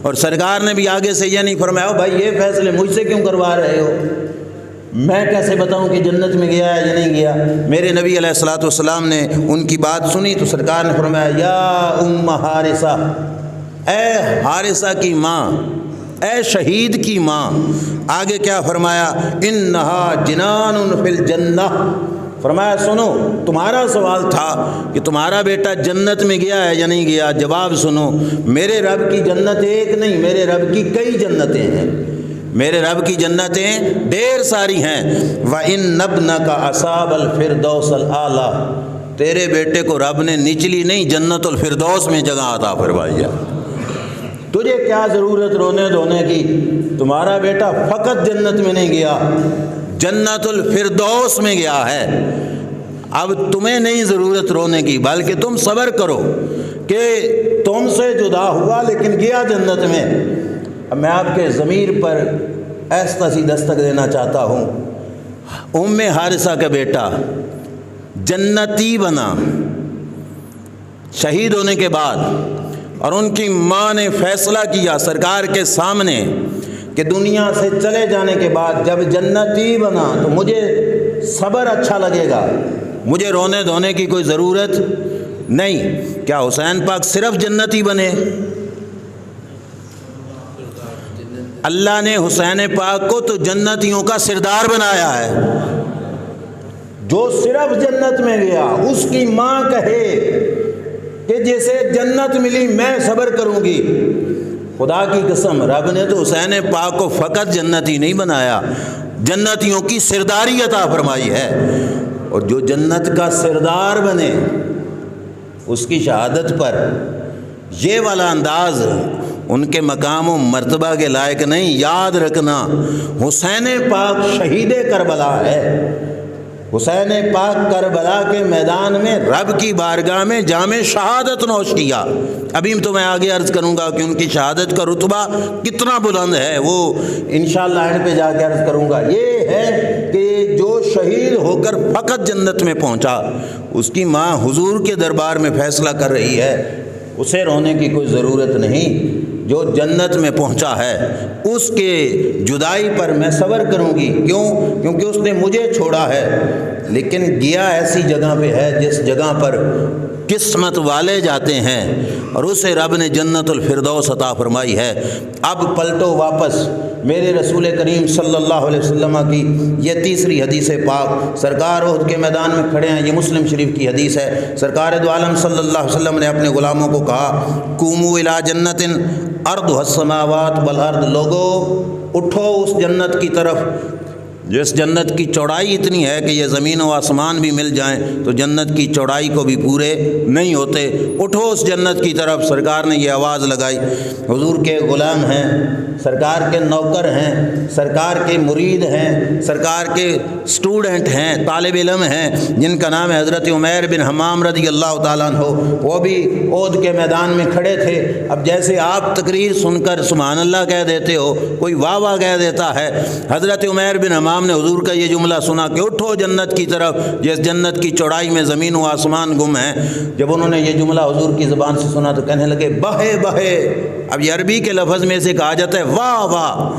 اور سرکار نے بھی آگے سے یہ نہیں فرمایا بھائی یہ فیصلے مجھ سے کیوں کروا رہے ہو، میں کیسے بتاؤں کہ جنت میں گیا ہے یا نہیں گیا؟ میرے نبی علیہ الصلوۃ والسلام نے ان کی بات سنی تو سرکار نے فرمایا یا ام حارثہ، اے حارثہ کی ماں، اے شہید کی ماں۔ آگے کیا فرمایا؟ انہا جنان فی الجنہ، فرمایا سنو، تمہارا سوال تھا کہ تمہارا بیٹا جنت میں گیا ہے یا نہیں گیا، جواب سنو، میرے رب کی جنت ایک نہیں، میرے رب کی کئی جنتیں ہیں، میرے رب کی جنتیں ڈھیر ساری ہیں۔ وَإِنَّ ابْنَكَ أَصَابَ الْفِرْدَوْسَ الْأَعْلَىٰ، تیرے بیٹے کو رب نے نچلی نہیں جنت الفردوس میں جگہ عطا فرمائی ہے۔ تجھے کیا ضرورت رونے دھونے کی؟ تمہارا بیٹا فقط جنت میں نہیں گیا، جنت الفردوس میں گیا ہے۔ اب تمہیں نہیں ضرورت رونے کی، بلکہ تم صبر کرو کہ تم سے جدا ہوا لیکن گیا جنت میں۔ اب میں آپ کے ضمیر پر ایسا سی دستک دینا چاہتا ہوں، ام حارثہ کا بیٹا جنتی بنا شہید ہونے کے بعد، اور ان کی ماں نے فیصلہ کیا سرکار کے سامنے کہ دنیا سے چلے جانے کے بعد جب جنتی بنا تو مجھے صبر اچھا لگے گا، مجھے رونے دھونے کی کوئی ضرورت نہیں۔ کیا حسین پاک صرف جنتی بنے؟ اللہ نے حسین پاک کو تو جنتیوں کا سردار بنایا ہے۔ جو صرف جنت میں گیا اس کی ماں کہے کہ جیسے جنت ملی میں صبر کروں گی، خدا کی قسم رب نے تو حسین پاک کو فقط جنتی نہیں بنایا، جنتیوں کی سرداری عطا فرمائی ہے۔ اور جو جنت کا سردار بنے اس کی شہادت پر یہ والا انداز ان کے مقام و مرتبہ کے لائق نہیں۔ یاد رکھنا حسین پاک شہید کربلا ہے، حسین پاک کربلا کے میدان میں رب کی بارگاہ میں جام شہادت نوش کیا۔ ابھی تو میں آگے عرض کروں گا کہ ان کی شہادت کا رتبہ کتنا بلند ہے، وہ انشاءاللہ اینڈ پہ جا کے عرض کروں گا۔ یہ ہے کہ جو شہید ہو کر فقط جنت میں پہنچا، اس کی ماں حضور کے دربار میں فیصلہ کر رہی ہے، اسے رونے کی کوئی ضرورت نہیں۔ جو جنت میں پہنچا ہے اس کے جدائی پر میں صبر کروں گی، کیوں؟ کیونکہ اس نے مجھے چھوڑا ہے، لیکن گیا ایسی جگہ پہ ہے جس جگہ پر قسمت والے جاتے ہیں، اور اسے رب نے جنت الفردوس عطا فرمائی ہے۔ اب پلٹو واپس میرے رسول کریم صلی اللہ علیہ وسلم کی یہ تیسری حدیث پاک، سرکار احد کے میدان میں کھڑے ہیں، یہ مسلم شریف کی حدیث ہے۔ سرکار دو عالم صلی اللہ علیہ وسلم نے اپنے غلاموں کو کہا قوموا الی جنت ارضها السماوات والارض، لوگو اٹھو اس جنت کی طرف جس جنت کی چوڑائی اتنی ہے کہ یہ زمین و آسمان بھی مل جائیں تو جنت کی چوڑائی کو بھی پورے نہیں ہوتے، اٹھو اس جنت کی طرف۔ سرکار نے یہ آواز لگائی، حضور کے غلام ہیں، سرکار کے نوکر ہیں، سرکار کے مرید ہیں، سرکار کے اسٹوڈنٹ ہیں، طالب علم ہیں، جن کا نام ہے حضرت عمیر بن حمام رضی اللہ تعالیٰ عنہ، وہ بھی احد کے میدان میں کھڑے تھے۔ اب جیسے آپ تقریر سن کر سبحان اللہ کہہ دیتے ہو، کوئی واہ واہ کہہ دیتا ہے، حضرت عمیر بن حمام نے حضور کا یہ جملہ سنا کہ اٹھو جنت کی طرف جس جنت کی چوڑائی میں زمین و آسمان گم ہیں۔ جب انہوں نے یہ جملہ حضور کی زبان سے سنا تو کہنے لگے بہے بہے۔ اب یہ عربی کے لفظ میں سے کہا جاتا ہے واہ واہ،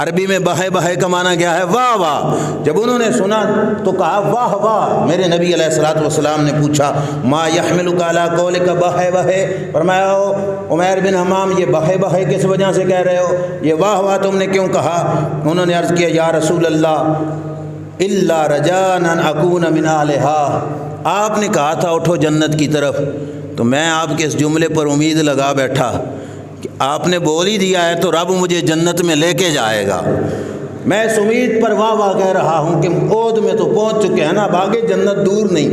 عربی میں بہے بہے کا معنی کیا ہے؟ واہ واہ۔ جب انہوں نے سنا تو کہا واہ واہ۔ میرے نبی علیہ الصلوۃ والسلام نے پوچھا ما یحملک علی قولک بہے بہے، فرمایا عمیر بن حمام یہ بہے بہے کس وجہ سے کہہ رہے ہو، یہ واہ واہ تم نے کیوں کہا؟ انہوں نے عرض کیا یا رسول اللہ الا رجاء ان اکون من اہلھا، آپ نے کہا تھا اٹھو جنت کی طرف، تو میں آپ کے اس جملے پر امید لگا بیٹھا کہ آپ نے بول ہی دیا ہے تو رب مجھے جنت میں لے کے جائے گا۔ میں اس امید پر واہ واہ کہہ رہا ہوں کہ احد میں تو پہنچ چکے ہیں نا، اب آگے جنت دور نہیں،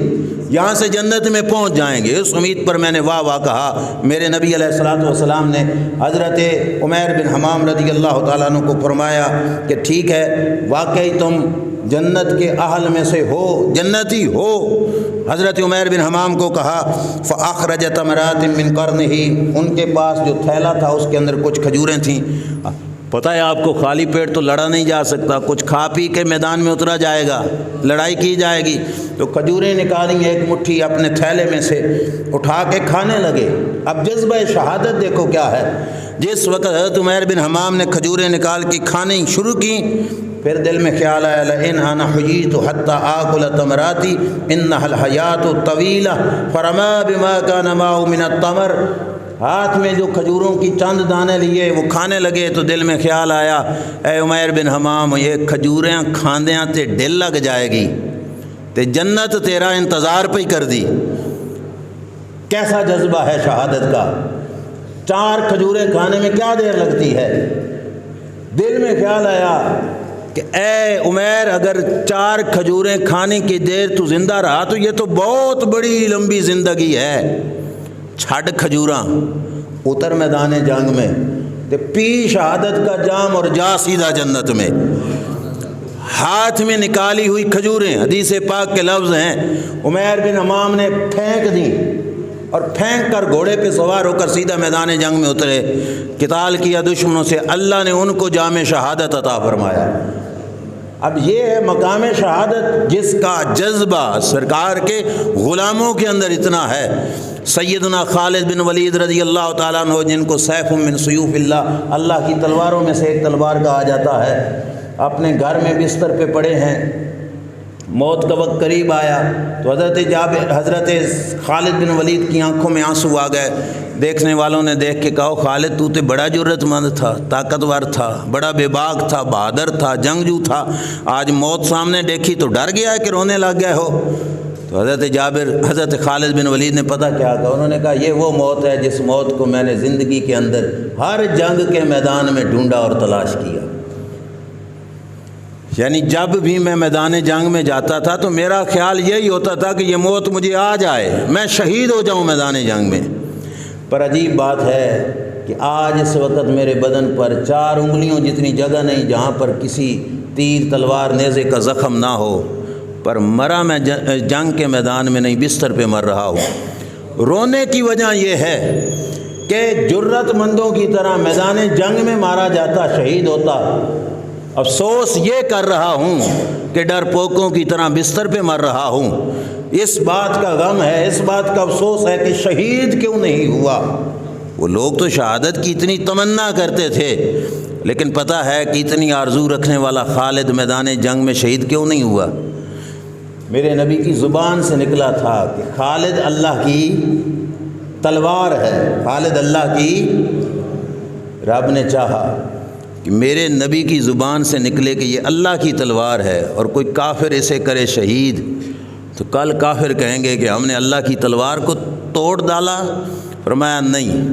یہاں سے جنت میں پہنچ جائیں گے، اس امید پر میں نے واہ واہ کہا۔ میرے نبی علیہ الصلوۃ والسلام نے حضرت عمیر بن حمام رضی اللہ تعالیٰ عنہ کو فرمایا کہ ٹھیک ہے، واقعی تم جنت کے اہل میں سے ہو، جنتی ہو۔ حضرت عمیر بن حمام کو کہا فاخرج تمرات من قرنہ، ان کے پاس جو تھیلا تھا اس کے اندر کچھ کھجوریں تھیں۔ پتہ ہے آپ کو خالی پیٹ تو لڑا نہیں جا سکتا، کچھ کھا پی کے میدان میں اترا جائے گا، لڑائی کی جائے گی، تو کھجوریں نکالی ایک مٹھی اپنے تھیلے میں سے اٹھا کے کھانے لگے۔ اب جذبہ شہادت دیکھو کیا ہے، جس وقت حضرت عمیر بن حمام نے کھجوریں نکال کے کھانی شروع کی پھر دل میں خیال آیا لئن انا حییت حتی آکل تمراتی انہا الحیات الطویلہ فرما بما کان معه من التمر۔ ہاتھ میں جو کھجوروں کی چند دانے لیے وہ کھانے لگے تو دل میں خیال آیا اے عمیر بن حمام یہ کھجوریاں کھاندیاں تے دل لگ جائے گی تے جنت تیرا انتظار پہ ہی کر دی۔ کیسا جذبہ ہے شہادت کا، 4 کھجوریں کھانے میں کیا دیر لگتی ہے۔ دل میں خیال آیا کہ اے عمیر اگر 4 کھجوریں کھانے کی دیر تو زندہ رہا تو یہ تو بہت بڑی لمبی زندگی ہے۔ چھڑ کھجوراں اتر میدان جنگ میں تے پی شہادت کا جام اور جا سیدھا جنت میں۔ ہاتھ میں نکالی ہوئی کھجوریں، حدیث پاک کے لفظ ہیں، عمیر بن حمام نے پھینک دیں اور پھینک کر گھوڑے پہ سوار ہو کر سیدھا میدان جنگ میں اترے، قتال کیا دشمنوں سے، اللہ نے ان کو جام شہادت عطا فرمایا۔ اب یہ ہے مقام شہادت جس کا جذبہ سرکار کے غلاموں کے اندر اتنا ہے۔ سیدنا خالد بن ولید رضی اللہ تعالیٰ عنہ جن کو سیف من سیوف اللہ کی تلواروں میں سے ایک تلوار کہا جاتا ہے، اپنے گھر میں بستر پہ پڑے ہیں، موت کا وقت قریب آیا تو حضرت خالد بن ولید کی آنکھوں میں آنسو آ گئے۔ دیکھنے والوں نے دیکھ کے کہا خالد تو تے بڑا جرت مند تھا، طاقتور تھا، بڑا بے باک تھا، بہادر تھا، جنگجو تھا، آج موت سامنے دیکھی تو ڈر گیا ہے کہ رونے لگ گئے ہو۔ تو حضرت خالد بن ولید نے پتہ کیا کہا، انہوں نے کہا یہ وہ موت ہے جس موت کو میں نے زندگی کے اندر ہر جنگ کے میدان میں ڈھونڈا اور تلاش کیا۔ یعنی جب بھی میں میدان جنگ میں جاتا تھا تو میرا خیال یہی ہوتا تھا کہ یہ موت مجھے آ جائے، میں شہید ہو جاؤں میدان جنگ میں۔ پر عجیب بات ہے کہ آج اس وقت میرے بدن پر 4 انگلیوں جتنی جگہ نہیں جہاں پر کسی تیر تلوار نیزے کا زخم نہ ہو، پر مرا میں جنگ کے میدان میں نہیں، بستر پہ مر رہا ہوں۔ رونے کی وجہ یہ ہے کہ جرت مندوں کی طرح میدان جنگ میں مارا جاتا، شہید ہوتا، افسوس یہ کر رہا ہوں کہ ڈرپوکوں کی طرح بستر پہ مر رہا ہوں۔ اس بات کا غم ہے، اس بات کا افسوس ہے کہ شہید کیوں نہیں ہوا۔ وہ لوگ تو شہادت کی اتنی تمنا کرتے تھے، لیکن پتہ ہے کہ اتنی آرزو رکھنے والا خالد میدان جنگ میں شہید کیوں نہیں ہوا۔ میرے نبی کی زبان سے نکلا تھا کہ خالد اللہ کی تلوار ہے، خالد اللہ کی، رب نے چاہا کہ میرے نبی کی زبان سے نکلے کہ یہ اللہ کی تلوار ہے اور کوئی کافر اسے کرے شہید تو کل کافر کہیں گے کہ ہم نے اللہ کی تلوار کو توڑ ڈالا۔ فرمایا نہیں،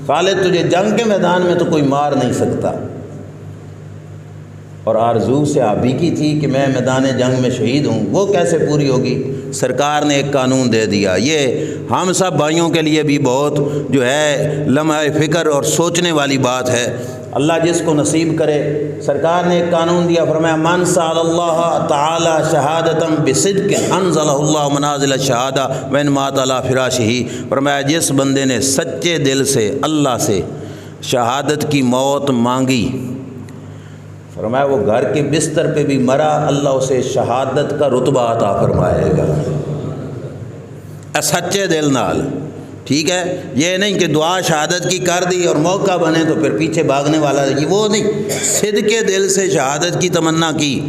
خالد تجھے جنگ کے میدان میں تو کوئی مار نہیں سکتا، اور آرزو سے آبی کی تھی کہ میں میدان جنگ میں شہید ہوں، وہ کیسے پوری ہوگی۔ سرکار نے ایک قانون دے دیا، یہ ہم سب بھائیوں کے لیے بھی بہت جو ہے لمحہ فکر اور سوچنے والی بات ہے، اللہ جس کو نصیب کرے۔ سرکار نے ایک قانون دیا، فرمایا من سأل اللہ تعالی شہادتم بصدق انزلہ اللہ منازل الشہادہ وان مات علی فراشہ۔ فرمایا جس بندے نے سچے دل سے اللہ سے شہادت کی موت مانگی، فرمایا وہ گھر کے بستر پہ بھی مرا، اللہ اسے شہادت کا رتبہ عطا فرمائے گا، سچے دل نال۔ ٹھیک ہے، یہ نہیں کہ دعا شہادت کی کر دی اور موقع بنے تو پھر پیچھے بھاگنے والا، وہ نہیں، صدقے دل سے شہادت کی تمنا کی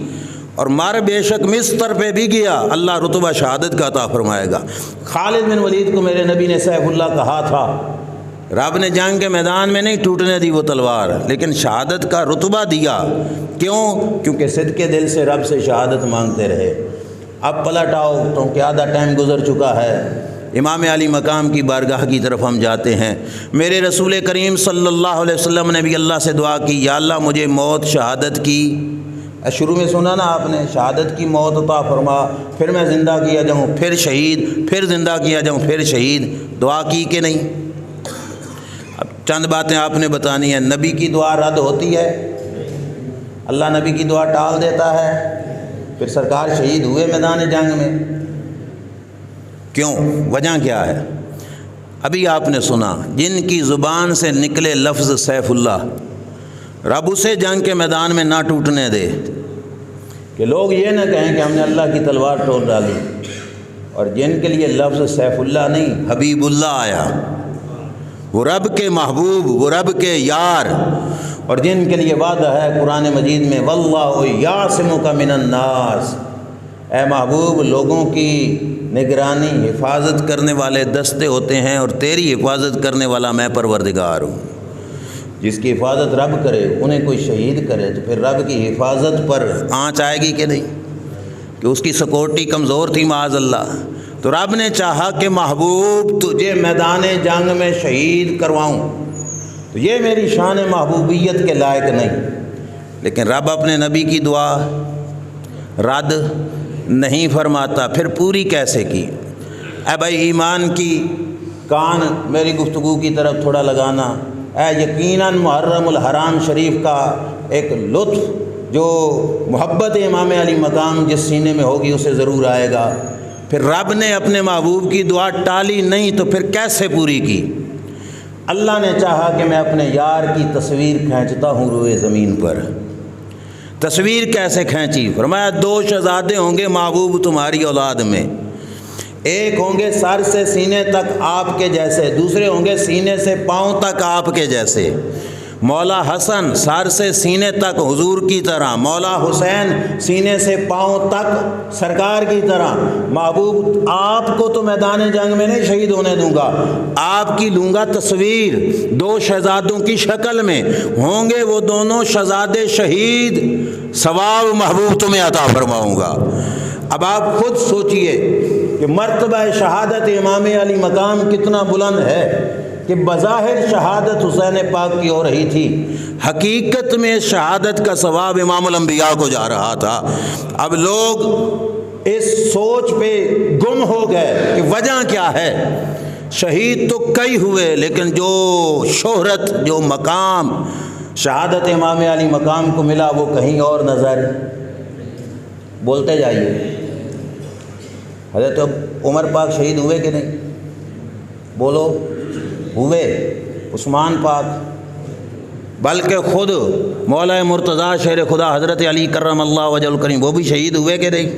اور مر بے شک مستر پہ بھی گیا، اللہ رتبہ شہادت کا عطا فرمائے گا۔ خالد بن ولید کو میرے نبی نے سیف اللہ کہا تھا، رب نے جنگ کے میدان میں نہیں ٹوٹنے دی وہ تلوار، لیکن شہادت کا رتبہ دیا۔ کیوں؟ کیونکہ صدقے دل سے رب سے شہادت مانگتے رہے۔ اب پلٹ آؤ تو کہ آدھا ٹائم گزر چکا ہے، امام علی مقام کی بارگاہ کی طرف ہم جاتے ہیں۔ میرے رسول کریم صلی اللہ علیہ وسلم نے بھی اللہ سے دعا کی، یا اللہ مجھے موت شہادت کی، شروع میں سنا نا آپ نے، شہادت کی موت عطا فرما، پھر میں زندہ کیا جاؤں، پھر شہید، پھر زندہ کیا جاؤں، پھر شہید۔ دعا کی کہ نہیں؟ اب چند باتیں آپ نے بتانی ہیں۔ نبی کی دعا رد ہوتی ہے؟ اللہ نبی کی دعا ٹال دیتا ہے؟ پھر سرکار شہید ہوئے میدان جنگ میں، کیوں؟ وجہ کیا ہے؟ ابھی آپ نے سنا، جن کی زبان سے نکلے لفظ سیف اللہ، رب اسے جنگ کے میدان میں نہ ٹوٹنے دے، کہ لوگ یہ نہ کہیں کہ ہم نے اللہ کی تلوار توڑ ڈالی۔ اور جن کے لیے لفظ سیف اللہ نہیں حبیب اللہ آیا، وہ رب کے محبوب، وہ رب کے یار، اور جن کے لیے وعدہ ہے قرآن مجید میں واللہ یعصمک من الناس، اے محبوب لوگوں کی نگرانی حفاظت کرنے والے دستے ہوتے ہیں اور تیری حفاظت کرنے والا میں پروردگار ہوں۔ جس کی حفاظت رب کرے، انہیں کوئی شہید کرے تو پھر رب کی حفاظت پر آنچ آئے گی کہ نہیں، کہ اس کی سیکورٹی کمزور تھی معاذ اللہ۔ تو رب نے چاہا کہ محبوب تجھے میدان جنگ میں شہید کرواؤں، تو یہ میری شان محبوبیت کے لائق نہیں، لیکن رب اپنے نبی کی دعا رد نہیں فرماتا، پھر پوری کیسے کی؟ اے بھائی ایمان کی کان میری گفتگو کی طرف تھوڑا لگانا، اے یقیناً محرم الحرام شریف کا ایک لطف جو محبت امام علی مقام جس سینے میں ہوگی اسے ضرور آئے گا۔ پھر رب نے اپنے محبوب کی دعا ٹالی نہیں تو پھر کیسے پوری کی؟ اللہ نے چاہا کہ میں اپنے یار کی تصویر کھینچتا ہوں روئے زمین پر۔ تصویر کیسے کھینچی؟ فرمایا 2 شہزادے ہوں گے محبوب تمہاری اولاد میں، ایک ہوں گے سر سے سینے تک آپ کے جیسے، دوسرے ہوں گے سینے سے پاؤں تک آپ کے جیسے۔ مولا حسن سر سے سینے تک حضور کی طرح، مولا حسین سینے سے پاؤں تک سرکار کی طرح۔ محبوب آپ کو تو میدان جنگ میں نہیں شہید ہونے دوں گا، آپ کی لوں گا تصویر 2 شہزادوں کی شکل میں، ہوں گے وہ دونوں شہزادے شہید، ثواب محبوب تمہیں عطا فرماؤں گا۔ اب آپ خود سوچئے کہ مرتبہ شہادت امام علی مقام کتنا بلند ہے کہ بظاہر شہادت حسین پاک کی ہو رہی تھی، حقیقت میں شہادت کا ثواب امام الانبیاء کو جا رہا تھا۔ اب لوگ اس سوچ پہ گم ہو گئے کہ وجہ کیا ہے؟ شہید تو کئی ہوئے لیکن جو شہرت، جو مقام شہادت امام علی مقام کو ملا وہ کہیں اور نظر۔ بولتے جائیے، حضرت عمر پاک شہید ہوئے کہ نہیں؟ بولو، ہوئے۔ عثمان پاک، بلکہ خود مولا مرتضیٰ شیر خدا حضرت علی کرم اللہ وجہ الکریم وہ بھی شہید ہوئے کہ نہیں؟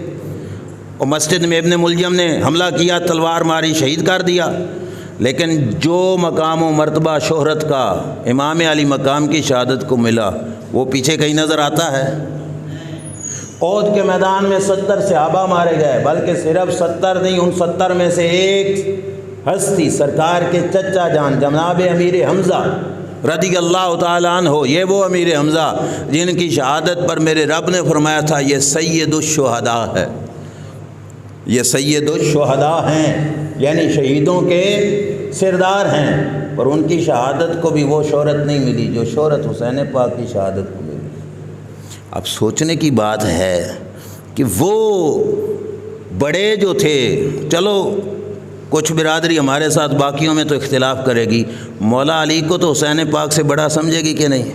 اور مسجد میں ابن ملجم نے حملہ کیا، تلوار ماری، شہید کر دیا۔ لیکن جو مقام و مرتبہ شہرت کا امام علی مقام کی شہادت کو ملا وہ پیچھے کہیں نظر آتا ہے؟ احد کے میدان میں 70 صحابہ مارے گئے، بلکہ صرف 70 نہیں، ان 70 میں سے ایک ہستی سرکار کے چچا جان جناب امیر حمزہ رضی اللہ تعالیٰ عنہ، یہ وہ امیر حمزہ جن کی شہادت پر میرے رب نے فرمایا تھا یہ سید الشہداء ہے، یہ سید الشہداء ہیں، یعنی شہیدوں کے سردار ہیں، اور ان کی شہادت کو بھی وہ شہرت نہیں ملی جو شہرت حسین پاک کی شہادت کو ملی۔ اب سوچنے کی بات ہے کہ وہ بڑے جو تھے، چلو کچھ برادری ہمارے ساتھ باقیوں میں تو اختلاف کرے گی، مولا علی کو تو حسین پاک سے بڑا سمجھے گی کہ نہیں؟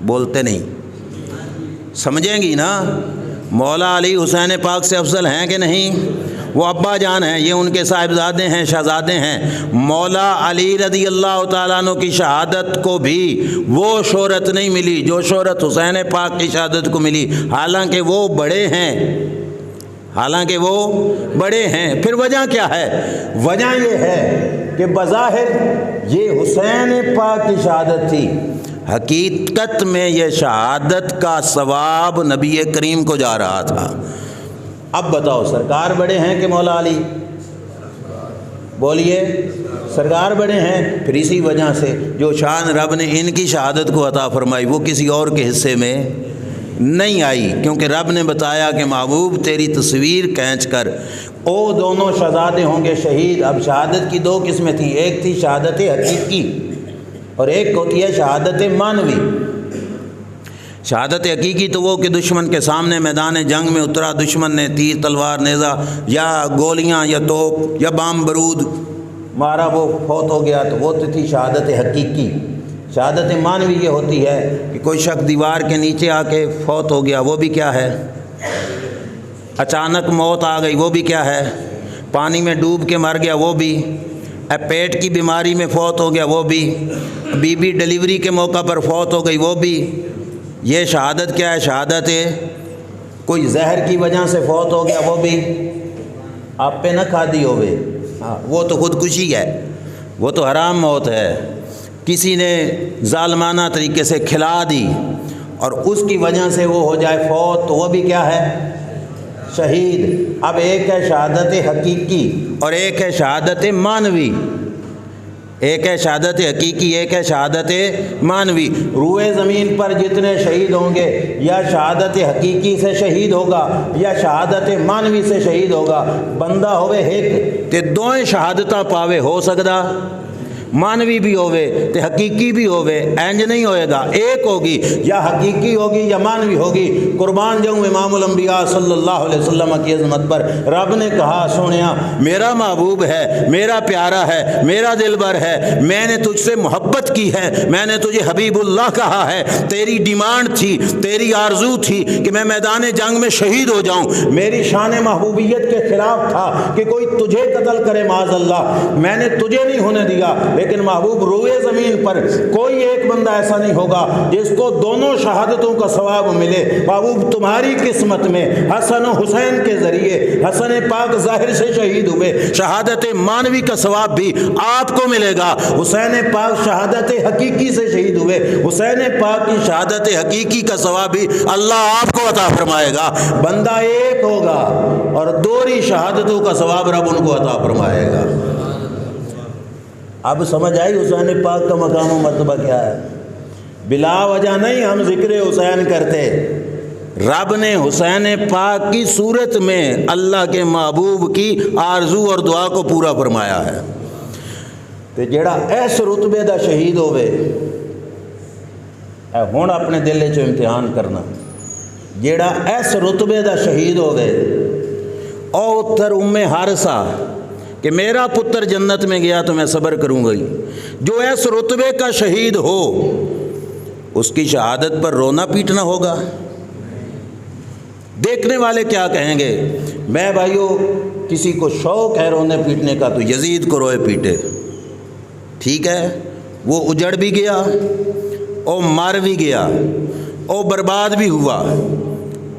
بولتے نہیں، سمجھیں گی نا؟ مولا علی حسین پاک سے افضل ہیں کہ نہیں؟ وہ ابا جان ہیں، یہ ان کے صاحبزادے ہیں، شہزادے ہیں۔ مولا علی رضی اللہ تعالیٰ عنہ کی شہادت کو بھی وہ شہرت نہیں ملی جو شہرت حسین پاک کی شہادت کو ملی، حالانکہ وہ بڑے ہیں، حالانکہ وہ بڑے ہیں۔ پھر وجہ کیا ہے؟ وجہ یہ ہے کہ بظاہر یہ حسین پاک کی شہادت تھی، حقیقت میں یہ شہادت کا ثواب نبی کریم کو جا رہا تھا۔ اب بتاؤ سرکار بڑے ہیں کہ مولا علی؟ بولیے، سرکار بڑے ہیں۔ پھر اسی وجہ سے جو شان رب نے ان کی شہادت کو عطا فرمائی وہ کسی اور کے حصے میں نہیں آئی، کیونکہ رب نے بتایا کہ محبوب تیری تصویر کھینچ کر او دونوں شہزادے ہوں گے شہید۔ اب شہادت کی 2 قسمیں تھیں، ایک تھی شہادت حقیقی اور ایک ہوتی ہے شہادت معنوی۔ شہادت حقیقی تو وہ کہ دشمن کے سامنے میدان جنگ میں اترا، دشمن نے تیر تلوار نیزہ یا گولیاں یا توپ یا بام برود مارا، وہ فوت ہو گیا، تو وہ تو تھی شہادت حقیقی۔ شہادت معنوی یہ ہوتی ہے کہ کوئی شخص دیوار کے نیچے آ کے فوت ہو گیا، وہ بھی کیا ہے؟ اچانک موت آ گئی، وہ بھی کیا ہے؟ پانی میں ڈوب کے مر گیا، وہ بھی۔ پیٹ کی بیماری میں فوت ہو گیا، وہ بھی۔ بی بی ڈلیوری کے موقع پر فوت ہو گئی، وہ بھی۔ یہ شہادت کیا ہے؟ شہادت کوئی زہر کی وجہ سے فوت ہو گیا، وہ بھی۔ آپ پہ نہ کھا دی ہوئے، ہاں وہ تو خودکشی ہے۔ وہ تو حرام موت ہے، کسی نے ظالمانہ طریقے سے کھلا دی اور اس کی وجہ سے وہ ہو جائے فوت، تو وہ بھی کیا ہے؟ شہید۔ اب ایک ہے شہادت حقیقی اور ایک ہے شہادت معنوی، ایک ہے شہادت حقیقی، ایک ہے شہادت معنوی۔ روئے زمین پر جتنے شہید ہوں گے یا شہادت حقیقی سے شہید ہوگا یا شہادت معنوی سے شہید ہوگا، بندہ ہوئے ایک تے دوئیں شہادتاں پاوے، ہو سکدا معنوی بھی ہوئے تے حقیقی بھی ہوئے، اینج نہیں ہوئے گا، ایک ہوگی، یا حقیقی ہوگی یا معنوی ہوگی۔ قربان جاؤں امام الانبیاء صلی اللہ علیہ وسلم کی عظمت پر، رب نے کہا سونیا میرا محبوب ہے، میرا پیارا ہے، میرا دلبر ہے، میں نے تجھ سے محبت کی ہے، میں نے تجھے حبیب اللہ کہا ہے، تیری ڈیمانڈ تھی، تیری آرزو تھی کہ میں میدان جنگ میں شہید ہو جاؤں، میری شان محبوبیت کے خلاف تھا کہ کوئی تجھے قتل کرے معاذ اللہ، میں نے تجھے نہیں ہونے دیا، لیکن محبوب روئے زمین پر کوئی ایک بندہ ایسا نہیں ہوگا جس کو دونوں شہادتوں کا ثواب ملے۔ محبوب تمہاری قسمت میں حسن و حسین کے ذریعے حسن پاک ظاہر سے شہید ہوئے، شہادت معنوی کا ثواب بھی آپ کو ملے گا۔ حسین پاک شہادت حقیقی سے شہید ہوئے، حسین پاک کی شہادت حقیقی کا ثواب بھی اللہ آپ کو عطا فرمائے گا۔ بندہ ایک ہوگا اور دوہری شہادتوں کا ثواب رب ان کو عطا فرمائے گا۔ اب سمجھ آئی حسین پاک کا مقام و مرتبہ کیا ہے؟ بلا وجہ نہیں ہم ذکر حسین کرتے، رب نے حسین پاک کی صورت میں اللہ کے محبوب کی آرزو اور دعا کو پورا فرمایا ہے۔ تو جڑا ایس رتبے دا شہید ہوئے، اے ہون اپنے دل چ امتحان کرنا، جڑا ایس رتبے دا شہید ہوئے او اتر حارثہ کہ میرا پتر جنت میں گیا تو میں صبر کروں گا، جو ایس رتبے کا شہید ہو اس کی شہادت پر رونا پیٹنا ہوگا۔ دیکھنے والے کیا کہیں گے؟ میں بھائیو کسی کو شوق ہے رونے پیٹنے کا تو یزید کو روئے پیٹے، ٹھیک ہے، وہ اجڑ بھی گیا، او مار بھی گیا، او برباد بھی ہوا،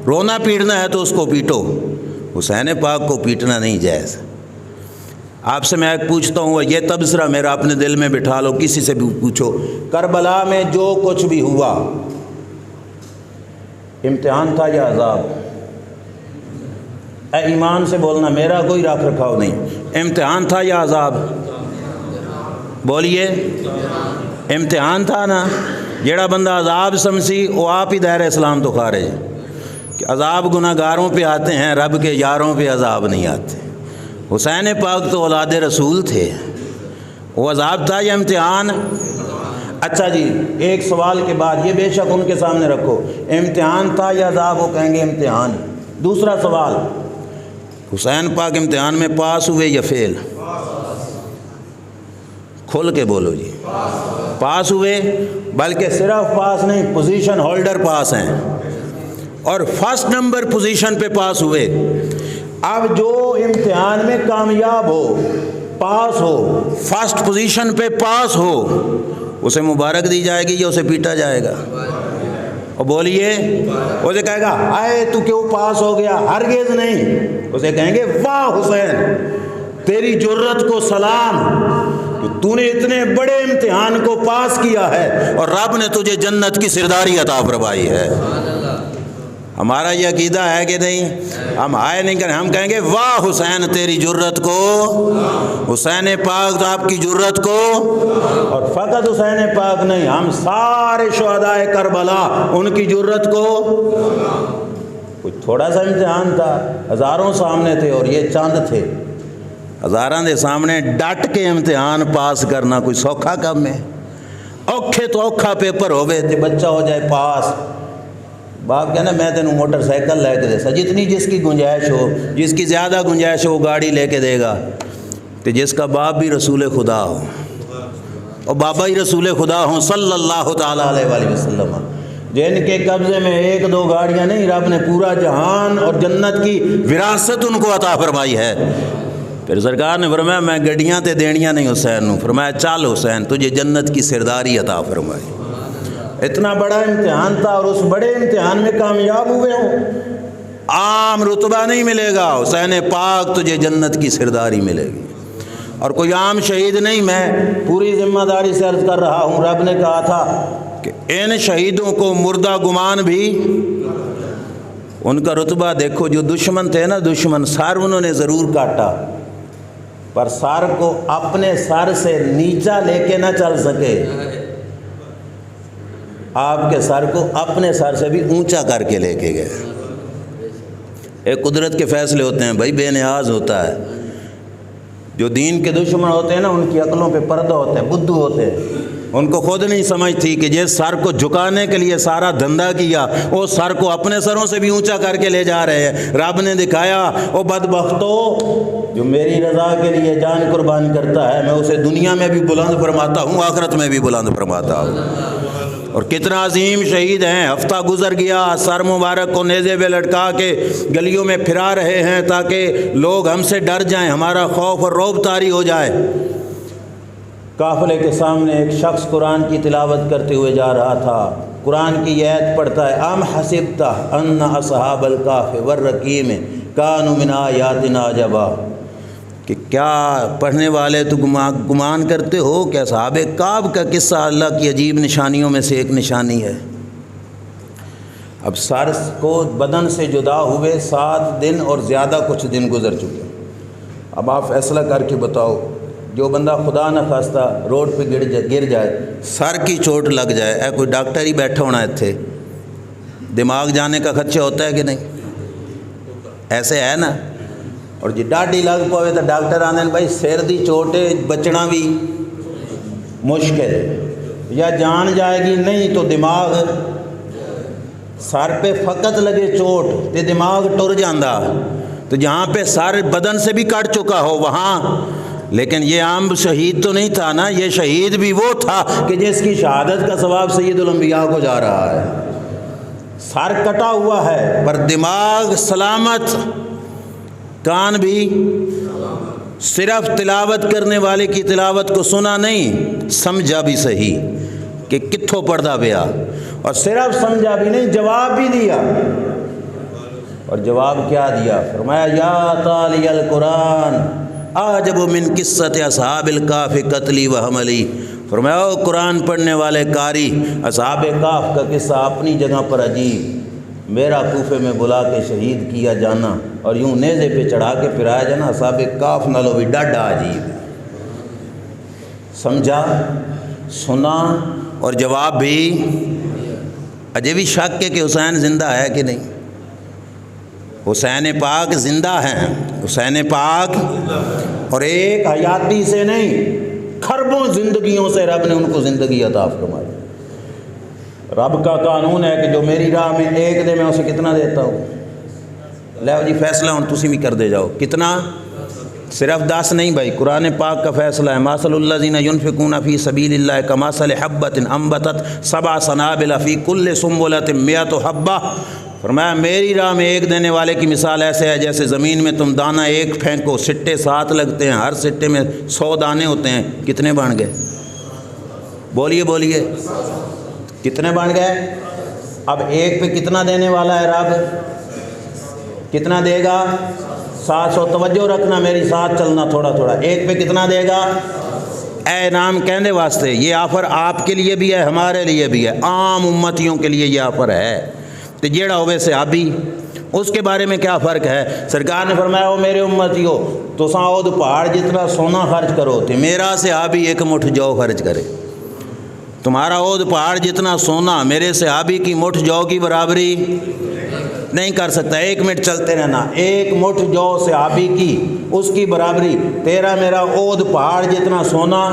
رونا پیٹنا ہے تو اس کو پیٹو، حسین پاک کو پیٹنا نہیں جائز۔ آپ سے میں ایک پوچھتا ہوں، یہ تبصرہ میرا اپنے دل میں بٹھا لو، کسی سے بھی پوچھو، کربلا میں جو کچھ بھی ہوا امتحان تھا یا عذاب؟ اے ایمان سے بولنا، میرا کوئی رکھ رکھاؤ نہیں، امتحان تھا یا عذاب؟ بولیے، امتحان تھا نا۔ جیڑا بندہ عذاب سمجھی وہ آپ ہی دائرہ اسلام تو خارج ہے، کہ عذاب گناہ گاروں پہ آتے ہیں، رب کے یاروں پہ عذاب نہیں آتے۔ حسین پاک تو اولاد رسول تھے، وہ عذاب تھا یا امتحان؟ اچھا جی، ایک سوال کے بعد یہ بے شک ان کے سامنے رکھو، امتحان تھا یا عذاب؟ وہ کہیں گے امتحان۔ دوسرا سوال، حسین پاک امتحان میں پاس ہوئے یا فیل؟ کھول کے بولو جی، پاس ہوئے، بلکہ صرف پاس نہیں، پوزیشن ہولڈر پاس ہیں اور فرسٹ نمبر پوزیشن پہ پاس ہوئے۔ اب جو امتحان میں کامیاب ہو، پاس ہو، فرسٹ پوزیشن پہ پاس ہو، اسے مبارک دی جائے گی یا اسے پیٹا جائے گا؟ اور بولیے، اسے کہے گا آئے تو کیوں پاس ہو گیا؟ ہرگز نہیں، اسے کہیں گے واہ حسین تیری جرت کو سلام، تو نے اتنے بڑے امتحان کو پاس کیا ہے اور رب نے تجھے جنت کی سرداری عطا فرمائی ہے۔ ہمارا یہ عقیدہ ہے کہ نہیں؟ ہم آئے نہیں کریں، ہم کہیں گے واہ حسین تیری جرت کو، حسین پاک آپ کی جرت کو، اور فقط حسین پاک نہیں، ہم سارے شہداء کربلا ان کی جرت کو۔ کچھ تھوڑا سا امتحان تھا، ہزاروں سامنے تھے اور یہ چاند تھے، ہزاراں دے سامنے ڈٹ کے امتحان پاس کرنا کوئی سوکھا کم ہے؟ اوکھے تو اوکھا پیپر ہوئے تے بچہ ہو جائے پاس، باپ کہنا میں تینوں موٹر سائیکل لے کے دے سا، جتنی جس کی گنجائش ہو، جس کی زیادہ گنجائش ہو وہ گاڑی لے کے دے گا، تو جس کا باپ بھی رسول خدا ہو اور بابا ہی رسول خدا ہوں صلی اللہ تعالیٰ علیہ وآلہ وسلم، جن کے قبضے میں ایک دو گاڑیاں نہیں، رب نے پورا جہان اور جنت کی وراثت ان کو عطا فرمائی ہے۔ پھر سرکار نے فرمایا میں گڈیاں تے دینیاں نہیں حسین نوں، فرمایا چل حسین تجھے جنت کی سرداری عطا فرمائی۔ اتنا بڑا امتحان تھا اور اس بڑے امتحان میں کامیاب ہوئے ہو، عام رتبہ نہیں ملے گا، حسین پاک تجھے جنت کی سرداری ملے گی۔ اور کوئی عام شہید نہیں، میں پوری ذمہ داری سے عرض کر رہا ہوں۔ رب نے کہا تھا کہ ان شہیدوں کو مردہ گمان بھی، ان کا رتبہ دیکھو، جو دشمن تھے نا، دشمن، سر انہوں نے ضرور کاٹا، پر سر کو اپنے سر سے نیچا لے کے نہ چل سکے، آپ کے سر کو اپنے سر سے بھی اونچا کر کے لے کے گئے۔ ایک قدرت کے فیصلے ہوتے ہیں بھائی، بے نیاز ہوتا ہے۔ جو دین کے دشمن ہوتے ہیں نا، ان کی عقلوں پہ پردہ ہوتے ہیں، بدھو ہوتے ہیں، ان کو خود نہیں سمجھ تھی کہ جس سر کو جھکانے کے لیے سارا دھندا کیا، وہ سر کو اپنے سروں سے بھی اونچا کر کے لے جا رہے ہیں۔ رب نے دکھایا، او بدبختو، جو میری رضا کے لیے جان قربان کرتا ہے، میں اسے دنیا میں بھی بلند فرماتا ہوں، آخرت میں بھی بلند فرماتا ہوں۔ اور کتنا عظیم شہید ہیں، ہفتہ گزر گیا، سر مبارک کو نیزے پہ لٹکا کے گلیوں میں پھرا رہے ہیں تاکہ لوگ ہم سے ڈر جائیں، ہمارا خوف اور رعب طاری ہو جائے۔ قافلے کے سامنے ایک شخص قرآن کی تلاوت کرتے ہوئے جا رہا تھا، قرآن کی یہ آیت پڑھتا ہے، ام حسبت ان اصحاب الکہف والرقیم کانوا من آیاتنا عجبا، کہ کیا پڑھنے والے تو گمان کرتے ہو کہ اصحاب کہف کا قصہ اللہ کی عجیب نشانیوں میں سے ایک نشانی ہے۔ اب سر کو بدن سے جدا ہوئے 7 دن اور زیادہ کچھ دن گزر چکے۔ اب آپ فیصلہ کر کے بتاؤ، جو بندہ خدا نہ خواستہ روڈ پہ گر جائے، سر کی چوٹ لگ جائے، اے کوئی ڈاکٹر ہی بیٹھا ہونا ہے، دماغ جانے کا خدشہ ہوتا ہے کہ نہیں؟ ایسے ہے نا۔ اور جی ڈاڈی لگ پوے تو ڈاکٹر آنے بھائی سر دی چوٹے بچنا بھی مشکل، یا جان جائے گی نہیں تو دماغ، سر پہ فقط لگے چوٹ تے دماغ ٹر جاندہ، تو جہاں پہ سر بدن سے بھی کٹ چکا ہو وہاں، لیکن یہ عام شہید تو نہیں تھا نا، یہ شہید بھی وہ تھا کہ جس کی شہادت کا ثواب سید الانبیاء کو جا رہا ہے۔ سر کٹا ہوا ہے پر دماغ سلامت، کان بھی صرف تلاوت کرنے والے کی تلاوت کو سنا نہیں، سمجھا بھی صحیح کہ کتھوں پڑھدا پیا، اور صرف سمجھا بھی نہیں، جواب بھی دیا۔ اور جواب کیا دیا؟ فرمایا یا تالی القرآن اعجب من قصۃ اصحاب الکہف قتلی و حملی، فرمایا او قرآن پڑھنے والے قاری، اصحاب کہف کا قصہ اپنی جگہ پر عجیب، میرا کوفے میں بلا کے شہید کیا جانا اور یوں نیزے پہ چڑھا کے پھرایا جانا اصحاب کہف نالوں بھی ڈاڈا عجیب۔ سمجھا، سنا اور جواب بھی۔ اجے بھی شک ہے کہ حسین زندہ ہے کہ نہیں؟ حسین پاک زندہ ہیں، حسین پاک، اور ایک حیاتی سے نہیں، کھربوں زندگیوں سے رب نے ان کو زندگی عطا فرمائی۔ رب کا قانون ہے کہ جو میری راہ میں ایک دے میں اسے کتنا دیتا ہوں، لے جی فیصلہ ہوں تسی بھی کر دے جاؤ، کتنا؟ صرف 10 نہیں بھائی، قرآن پاک کا فیصلہ ہے، مثل الذین ینفقون فی سبیل اللہ کمثل حبۃ انبتت 7 سنابل فی کل سنبلۃ 100 حبہ، فرمایا میری راہ میں ایک دینے والے کی مثال ایسے ہے جیسے زمین میں تم دانہ ایک پھینکو، سٹے 7 لگتے ہیں، ہر سٹے میں 100 دانے ہوتے ہیں، کتنے بن گئے؟ بولیے بولیے، کتنے بن گئے؟ اب ایک پہ کتنا دینے والا ہے رب؟ کتنا دے گا؟ 700۔ توجہ رکھنا، میری ساتھ چلنا تھوڑا تھوڑا۔ ایک پہ کتنا دے گا؟ اے انعام کہنے واسطے یہ آفر آپ کے لیے بھی ہے، ہمارے لیے بھی ہے، عام امتیوں کے لیے یہ آفر ہے۔ تو جیڑا ہوئے صحابی، اس کے بارے میں کیا فرق ہے؟ سرکار نے فرمایا وہ میرے امتیو، تو ساؤد پہاڑ جتنا سونا خرچ کرو تو میرا صحابی 1 مٹھ جو خرچ کرے، تمہارا عود پہاڑ جتنا سونا میرے صحابی کی مٹھ جو کی برابری نہیں کر سکتا۔ 1 منٹ چلتے رہنا، 1 مٹھ جو صحابی کی اس کی برابری تیرا میرا عود پہاڑ جتنا سونا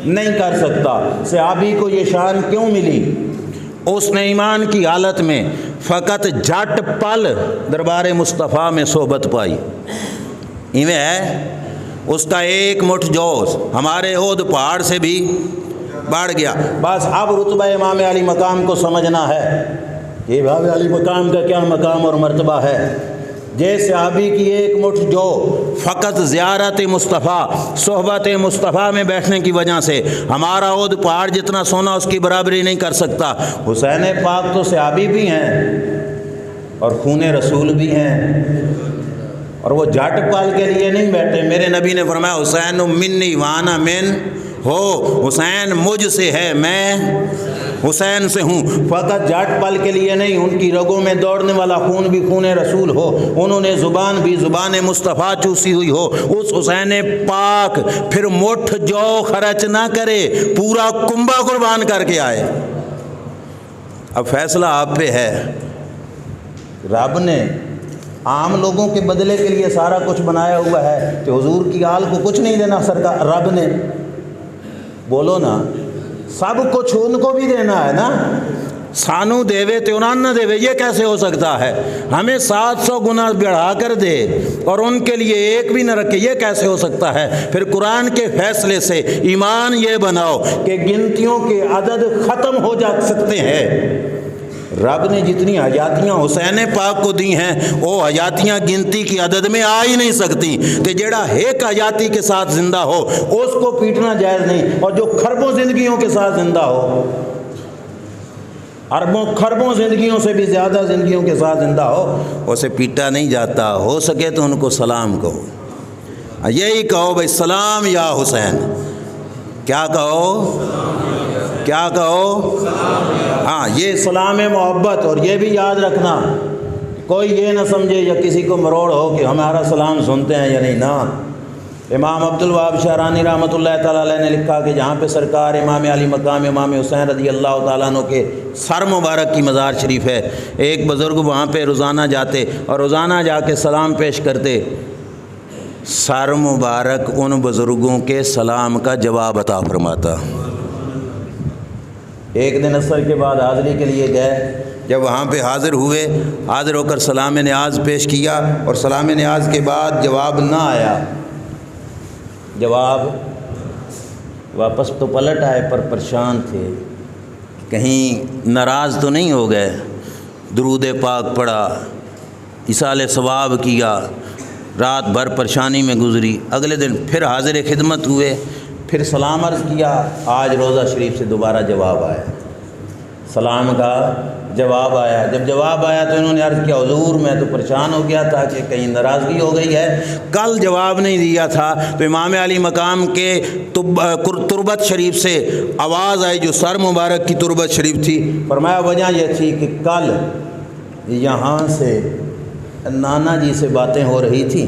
نہیں کر سکتا۔ صحابی کو یہ شان کیوں ملی؟ اس نے ایمان کی حالت میں فقط جھٹ پل دربار مصطفیٰ میں صحبت پائی، ایویں ہے اس کا 1 مٹھ جو ہمارے عود پہاڑ سے بھی بڑھ گیا۔ بس اب رتبہ امام علی مقام کو سمجھنا ہے کہ امام علی مقام کا کیا مقام اور مرتبہ ہے۔ جیسے صحابی کی 1 مٹھ جو فقط زیارت مصطفیٰ، صحبت مصطفیٰ میں بیٹھنے کی وجہ سے ہمارا عود پہاڑ جتنا سونا اس کی برابری نہیں کر سکتا۔ حسین پاک تو صحابی بھی ہیں اور خون رسول بھی ہیں، اور وہ جھٹ پل کے لیے نہیں بیٹھے. میرے نبی نے فرمایا حسین منی وانا من ہو، حسین مجھ سے ہے، میں حسین سے ہوں. فقط جھٹ پل کے لیے نہیں، ان کی رگوں میں دوڑنے والا خون بھی خون رسول ہو، انہوں نے زبان بھی زبان مصطفیٰ چوسی ہوئی ہو. اس حسین پاک پھر مٹھ جو خرچ نہ کرے، پورا کنبہ قربان کر کے آئے. اب فیصلہ آپ پہ ہے. رب نے عام لوگوں کے بدلے کے لیے سارا کچھ بنایا ہوا ہے کہ حضور کی آل کو کچھ نہیں دینا سرکار رب نے. بولو نا، سب کچھ ان کو بھی دینا ہے نا. سانو دیوے تیونان نہ دیوے، یہ کیسے ہو سکتا ہے؟ ہمیں 700 گنا بڑھا کر دے اور ان کے لیے ایک بھی نہ رکھے، یہ کیسے ہو سکتا ہے؟ پھر قرآن کے فیصلے سے ایمان یہ بناؤ کہ گنتیوں کے عدد ختم ہو جا سکتے ہیں. رب نے جتنی حیاتیاں حسین پاک کو دی ہیں وہ حیاتیاں گنتی کی عدد میں آ ہی نہیں سکتی. تو جڑا ایک حیاتی کے ساتھ زندہ ہو اس کو پیٹنا جائز نہیں، اور جو کھربوں زندگیوں کے ساتھ زندہ ہو، اربوں کھربوں زندگیوں سے بھی زیادہ زندگیوں کے ساتھ زندہ ہو، اسے پیٹا نہیں جاتا. ہو سکے تو ان کو سلام کہو، یہی کہو بھائی سلام یا حسین. کیا کہو؟ کیا کہو؟ ہاں، یہ سلام محبت. اور یہ بھی یاد رکھنا، کوئی یہ نہ سمجھے یا کسی کو مروڑ ہو کہ ہمارا سلام سنتے ہیں یا نہیں. نا، امام عبدالوہاب شعرانی رحمۃ اللہ تعالیٰ علیہ نے لکھا کہ جہاں پہ سرکار امام علی مقام امام حسین رضی اللہ تعالیٰ عنہ کے سر مبارک کی مزار شریف ہے، ایک بزرگ وہاں پہ روزانہ جاتے اور روزانہ جا کے سلام پیش کرتے. سر مبارک ان بزرگوں کے سلام کا جواب عطا فرماتا. ایک دن عصر کے بعد حاضری کے لیے گئے، جب وہاں پہ حاضر ہوئے، حاضر ہو کر سلام نیاز پیش کیا اور سلام نیاز کے بعد جواب نہ آیا. جواب واپس تو پلٹ آئے پر پریشان تھے، کہیں ناراض تو نہیں ہو گئے. درود پاک پڑھا، ایصال ثواب کیا، رات بھر پریشانی میں گزری. اگلے دن پھر حاضر خدمت ہوئے، پھر سلام عرض کیا. آج روضہ شریف سے دوبارہ جواب آیا، سلام کا جواب آیا. جب جواب آیا تو انہوں نے عرض کیا حضور میں تو پریشان ہو گیا تھا کہ کہیں ناراضگی ہو گئی ہے، کل جواب نہیں دیا تھا. تو امام علی مقام کے تربت شریف سے آواز آئی جو سر مبارک کی تربت شریف تھی. فرمایا وجہ یہ تھی کہ کل یہاں سے نانا جی سے باتیں ہو رہی تھیں،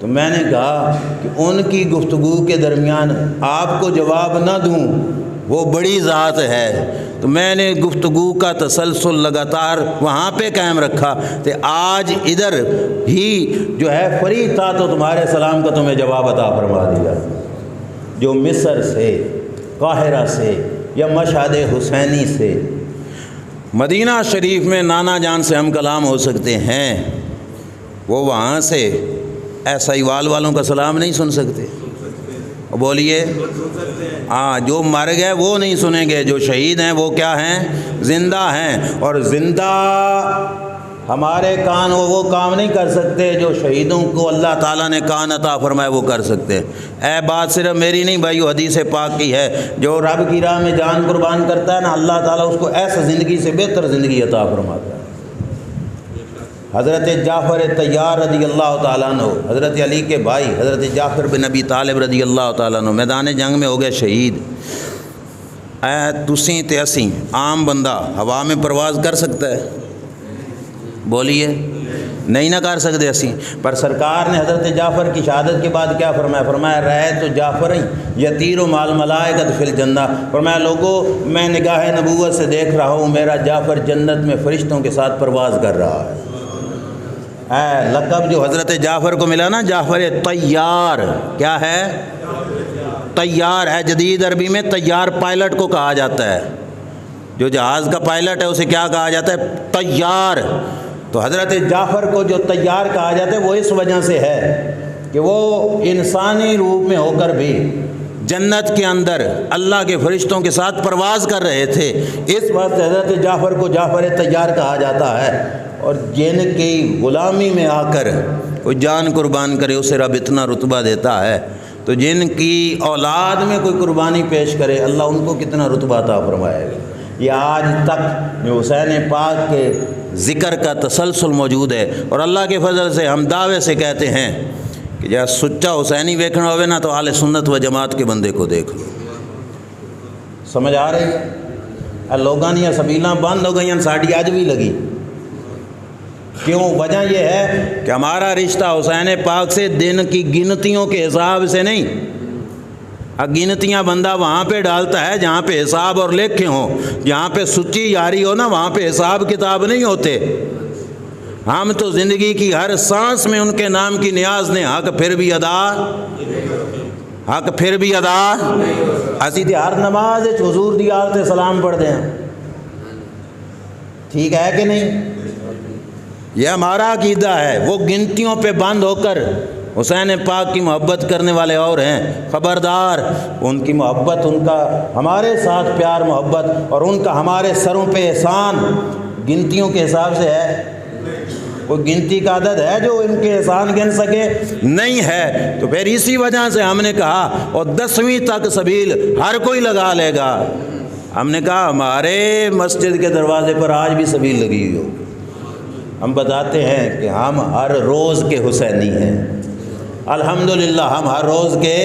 تو میں نے کہا کہ ان کی گفتگو کے درمیان آپ کو جواب نہ دوں، وہ بڑی ذات ہے. تو میں نے گفتگو کا تسلسل لگاتار وہاں پہ قائم رکھا. تو آج ادھر ہی جو ہے فری تھا تو تمہارے سلام کا تمہیں جواب عطا فرما دیا. جو مصر سے، قاہرہ سے یا مشہد حسینی سے مدینہ شریف میں نانا جان سے ہم کلام ہو سکتے ہیں، وہ وہاں سے ایسا ایوال والوں کا سلام نہیں سن سکتے. بولیے ہاں، جو مر گئے وہ نہیں سنیں گے، جو شہید ہیں وہ کیا ہیں؟ زندہ ہیں. اور زندہ ہمارے کان وہ کام نہیں کر سکتے جو شہیدوں کو اللہ تعالیٰ نے کان عطا فرمائے وہ کر سکتے. اے بات صرف میری نہیں بھائی، حدیث پاک کی ہے، جو رب کی راہ میں جان قربان کرتا ہے نا، اللہ تعالیٰ اس کو ایسا زندگی سے بہتر زندگی عطا فرماتا ہے. حضرت جعفر طیار رضی اللہ تعالیٰ عنہ، حضرت علی کے بھائی حضرت جعفر بن ابی طالب رضی اللہ تعالیٰ عنہ میدان جنگ میں ہو گئے شہید. تسیں تے اسیں عام بندہ ہوا میں پرواز کر سکتا ہے؟ بولیے نہیں نہ کر سکتے اسی. پر سرکار نے حضرت جعفر کی شہادت کے بعد کیا فرمایا؟ فرمایا رہے تو جعفر یطیر مال ملائکۃ فی الجنہ. فرمایا لوگوں میں نگاہ نبوت سے دیکھ رہا ہوں میرا جعفر جنت میں فرشتوں کے ساتھ پرواز کر رہا ہے. لقب جو حضرت جعفر کو ملا نا، جعفر طیار، کیا ہے؟ طیار ہے. جدید عربی میں طیار پائلٹ کو کہا جاتا ہے، جو جہاز کا پائلٹ ہے اسے کیا کہا جاتا ہے؟ طیار. تو حضرت جعفر کو جو طیار کہا جاتا ہے وہ اس وجہ سے ہے کہ وہ انسانی روپ میں ہو کر بھی جنت کے اندر اللہ کے فرشتوں کے ساتھ پرواز کر رہے تھے. اس وقت حضرت جعفر کو جعفر طیار کہا جاتا ہے. اور جن کی غلامی میں آ کر کوئی جان قربان کرے اسے رب اتنا رتبہ دیتا ہے، تو جن کی اولاد میں کوئی قربانی پیش کرے اللہ ان کو کتنا رتبہ عطا فرمائے گا. یہ آج تک جو حسین پاک کے ذکر کا تسلسل موجود ہے، اور اللہ کے فضل سے ہم دعوے سے کہتے ہیں کہ جہاں سچا حسینی ویکھنا ہوئے نا تو اہل سنت و جماعت کے بندے کو دیکھ لو۔ سمجھ آ رہی ہے؟ لوگاں دیا سبیلاں بند ہو گئی، ساڑی اج بھی لگی۔ کیوں؟ وجہ یہ ہے کہ ہمارا رشتہ حسین پاک سے دن کی گنتیوں کے حساب سے نہیں۔ گنتیاں بندہ وہاں پہ ڈالتا ہے جہاں پہ حساب اور لکھے ہوں، جہاں پہ سچی یاری ہو نا وہاں پہ حساب کتاب نہیں ہوتے۔ ہم تو زندگی کی ہر سانس میں ان کے نام کی نیاز نے حق پھر بھی ادا اسی تے ہر نماز حضور دی حالت سلام پڑھ دیں، ٹھیک ہے کہ نہیں؟ یہ ہمارا عقیدہ ہے۔ وہ گنتیوں پہ بند ہو کر حسین پاک کی محبت کرنے والے اور ہیں، خبردار، ان کی محبت، ان کا ہمارے ساتھ پیار محبت اور ان کا ہمارے سروں پہ احسان گنتیوں کے حساب سے ہے؟ کوئی گنتی کا عدد ہے جو ان کے احسان گن سکے؟ نہیں ہے۔ تو پھر اسی وجہ سے ہم نے کہا اور 10ویں تک سبیل ہر کوئی لگا لے گا۔ ہم نے کہا ہمارے مسجد کے دروازے پر آج بھی سبیل لگی ہوئی ہو، ہم بتاتے ہیں کہ ہم ہر روز کے حسینی ہیں، الحمدللہ ہم ہر روز کے،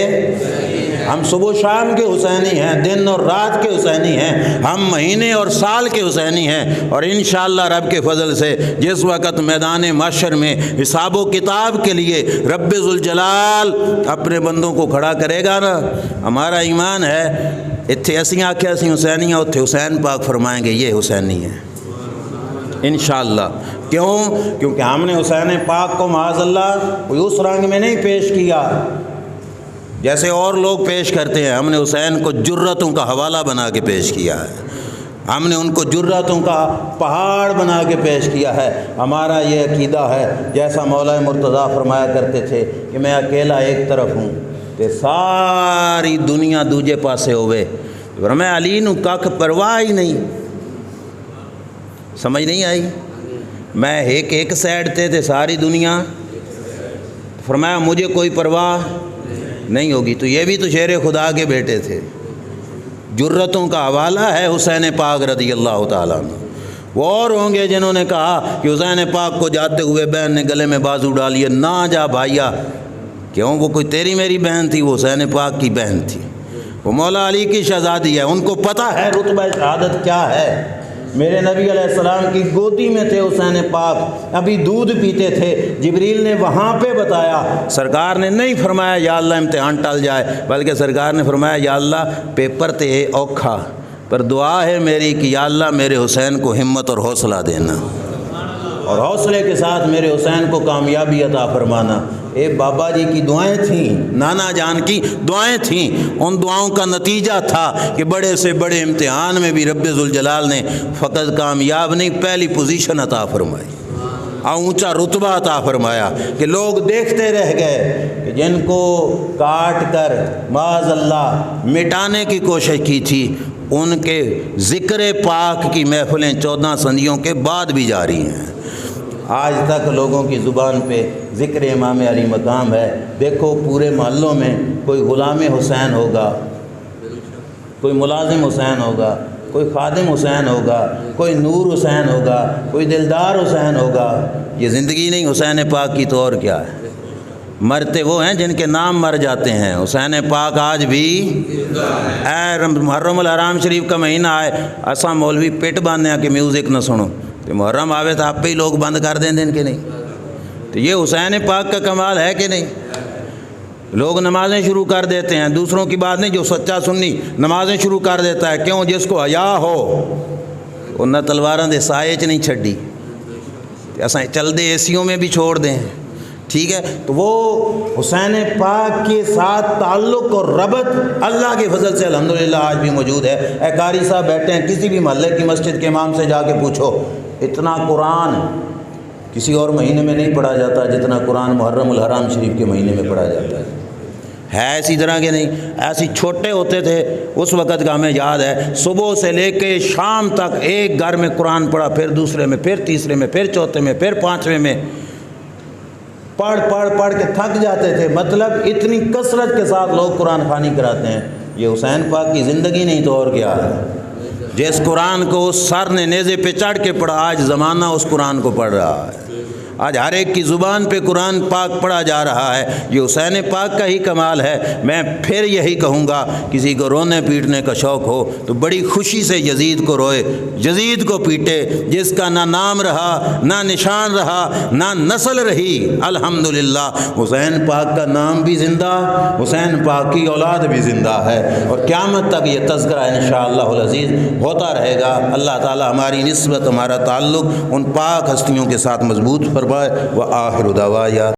ہم صبح و شام کے حسینی ہیں، دن اور رات کے حسینی ہیں، ہم مہینے اور سال کے حسینی ہیں، اور انشاءاللہ رب کے فضل سے جس وقت میدان محشر میں حساب و کتاب کے لیے رب ذوالجلال اپنے بندوں کو کھڑا کرے گا نا، ہمارا ایمان ہے اتھے ایسی آنکھیں ایسی حسینی ہیں، اتھے حسین پاک فرمائیں گے یہ حسینی ہے انشاءاللہ۔ کیوں؟ کیونکہ ہم نے حسین پاک کو معاذ اللہ کوئی اس رنگ میں نہیں پیش کیا جیسے اور لوگ پیش کرتے ہیں، ہم نے حسین کو جرتوں کا حوالہ بنا کے پیش کیا ہے، ہم نے ان کو جرتوں کا پہاڑ بنا کے پیش کیا ہے۔ ہمارا یہ عقیدہ ہے جیسا مولا مرتضیٰ فرمایا کرتے تھے کہ میں اکیلا ایک طرف ہوں تے ساری دنیا دوجے پاسے ہوئے، میں علی نو ککھ پرواہ ہی نہیں۔ سمجھ نہیں آئی؟ میں ایک سائڈ تے ساری دنیا، فرمایا مجھے کوئی پرواہ نہیں ہوگی۔ تو یہ بھی تو شیر خدا کے بیٹے تھے۔ جرتوں کا حوالہ ہے حسین پاک رضی اللہ تعالیٰ عنہ۔ وہ اور ہوں گے جنہوں نے کہا کہ حسین پاک کو جاتے ہوئے بہن نے گلے میں بازو ڈالیے، نہ جا بھائیا، کیوں؟ وہ کوئی تیری میری بہن تھی، وہ حسین پاک کی بہن تھی، وہ مولا علی کی شہزادی ہے، ان کو پتہ ہے رتبہ شہادت کیا ہے۔ میرے نبی علیہ السلام کی گودی میں تھے حسین پاک، ابھی دودھ پیتے تھے، جبریل نے وہاں پہ بتایا، سرکار نے نہیں فرمایا یا اللہ امتحان ٹل جائے، بلکہ سرکار نے فرمایا یا اللہ پیپر تے اوکھا، پر دعا ہے میری کہ یا اللہ میرے حسین کو ہمت اور حوصلہ دینا، اور حوصلے کے ساتھ میرے حسین کو کامیابی عطا فرمانا۔ اے بابا جی کی دعائیں تھیں، نانا جان کی دعائیں تھیں، ان دعاؤں کا نتیجہ تھا کہ بڑے سے بڑے امتحان میں بھی رب ذوالجلال نے فقط کامیاب نہیں، پہلی پوزیشن عطا فرمائی، اونچا رتبہ عطا فرمایا کہ لوگ دیکھتے رہ گئے کہ جن کو کاٹ کر معاذ اللہ مٹانے کی کوشش کی تھی، ان کے ذکر پاک کی محفلیں 14 صدیوں کے بعد بھی جاری ہیں۔ آج تک لوگوں کی زبان پہ ذکر امام علی مقام ہے۔ دیکھو پورے محلوں میں کوئی غلام حسین ہوگا، کوئی ملازم حسین ہوگا، کوئی خادم حسین ہوگا، کوئی نور حسین ہوگا، کوئی دلدار حسین ہوگا۔ یہ زندگی نہیں حسین پاک کی تو اور کیا ہے؟ مرتے وہ ہیں جن کے نام مر جاتے ہیں، حسین پاک آج بھی اے محرم الحرام شریف کا مہینہ آئے، ایسا مولوی پیٹ باندھنے کہ میوزک نہ سنو، تو محرم آوے تو آپ پہ ہی لوگ بند کر دیں دن کے نہیں؟ تو یہ حسین پاک کا کمال ہے کہ نہیں؟ لوگ نمازیں شروع کر دیتے ہیں، دوسروں کی بات نہیں، جو سچا سنی نمازیں شروع کر دیتا ہے، کیوں؟ جس کو حیا ہو انہیں تلواراں دے سائے چ نہیں چھڈی، اساں چل دے ایسیوں میں بھی چھوڑ دیں، ٹھیک ہے؟ تو وہ حسین پاک کے ساتھ تعلق اور ربط اللہ کے فضل سے الحمدللہ آج بھی موجود ہے۔ اے قاری صاحب بیٹھے ہیں، کسی بھی محلے کی مسجد کے امام سے جا کے پوچھو، اتنا قرآن کسی اور مہینے میں نہیں پڑھا جاتا جتنا قرآن محرم الحرام شریف کے مہینے میں پڑھا جاتا ہے اسی طرح کے نہیں؟ ایسی چھوٹے ہوتے تھے اس وقت کا ہمیں یاد ہے، صبح سے لے کے شام تک ایک گھر میں قرآن پڑھا، پھر دوسرے میں، پھر تیسرے میں، پھر چوتھے میں، پھر پانچویں میں، پڑھ کے تھک جاتے تھے۔ مطلب اتنی کثرت کے ساتھ لوگ قرآن خوانی کراتے ہیں، یہ حسین پاک کی زندگی نہیں تو اور کیا ہے؟ جس قرآن کو اس سر نے نیزے پہ چڑھ کے پڑھا، آج زمانہ اس قرآن کو پڑھ رہا ہے، آج ہر ایک کی زبان پہ قرآن پاک پڑھا جا رہا ہے۔ یہ حسین پاک کا ہی کمال ہے۔ میں پھر یہی کہوں گا، کسی کو رونے پیٹنے کا شوق ہو تو بڑی خوشی سے یزید کو روئے، یزید کو پیٹے، جس کا نہ نام رہا، نہ نشان رہا، نہ نسل رہی۔ الحمدللہ حسین پاک کا نام بھی زندہ، حسین پاک کی اولاد بھی زندہ ہے، اور قیامت تک یہ تذکرہ انشاءاللہ العزیز ہوتا رہے گا۔ اللہ تعالی ہماری نسبت، ہمارا تعلق ان پاک ہستیوں کے ساتھ مضبوط فرمائے۔ وآخر دعوانا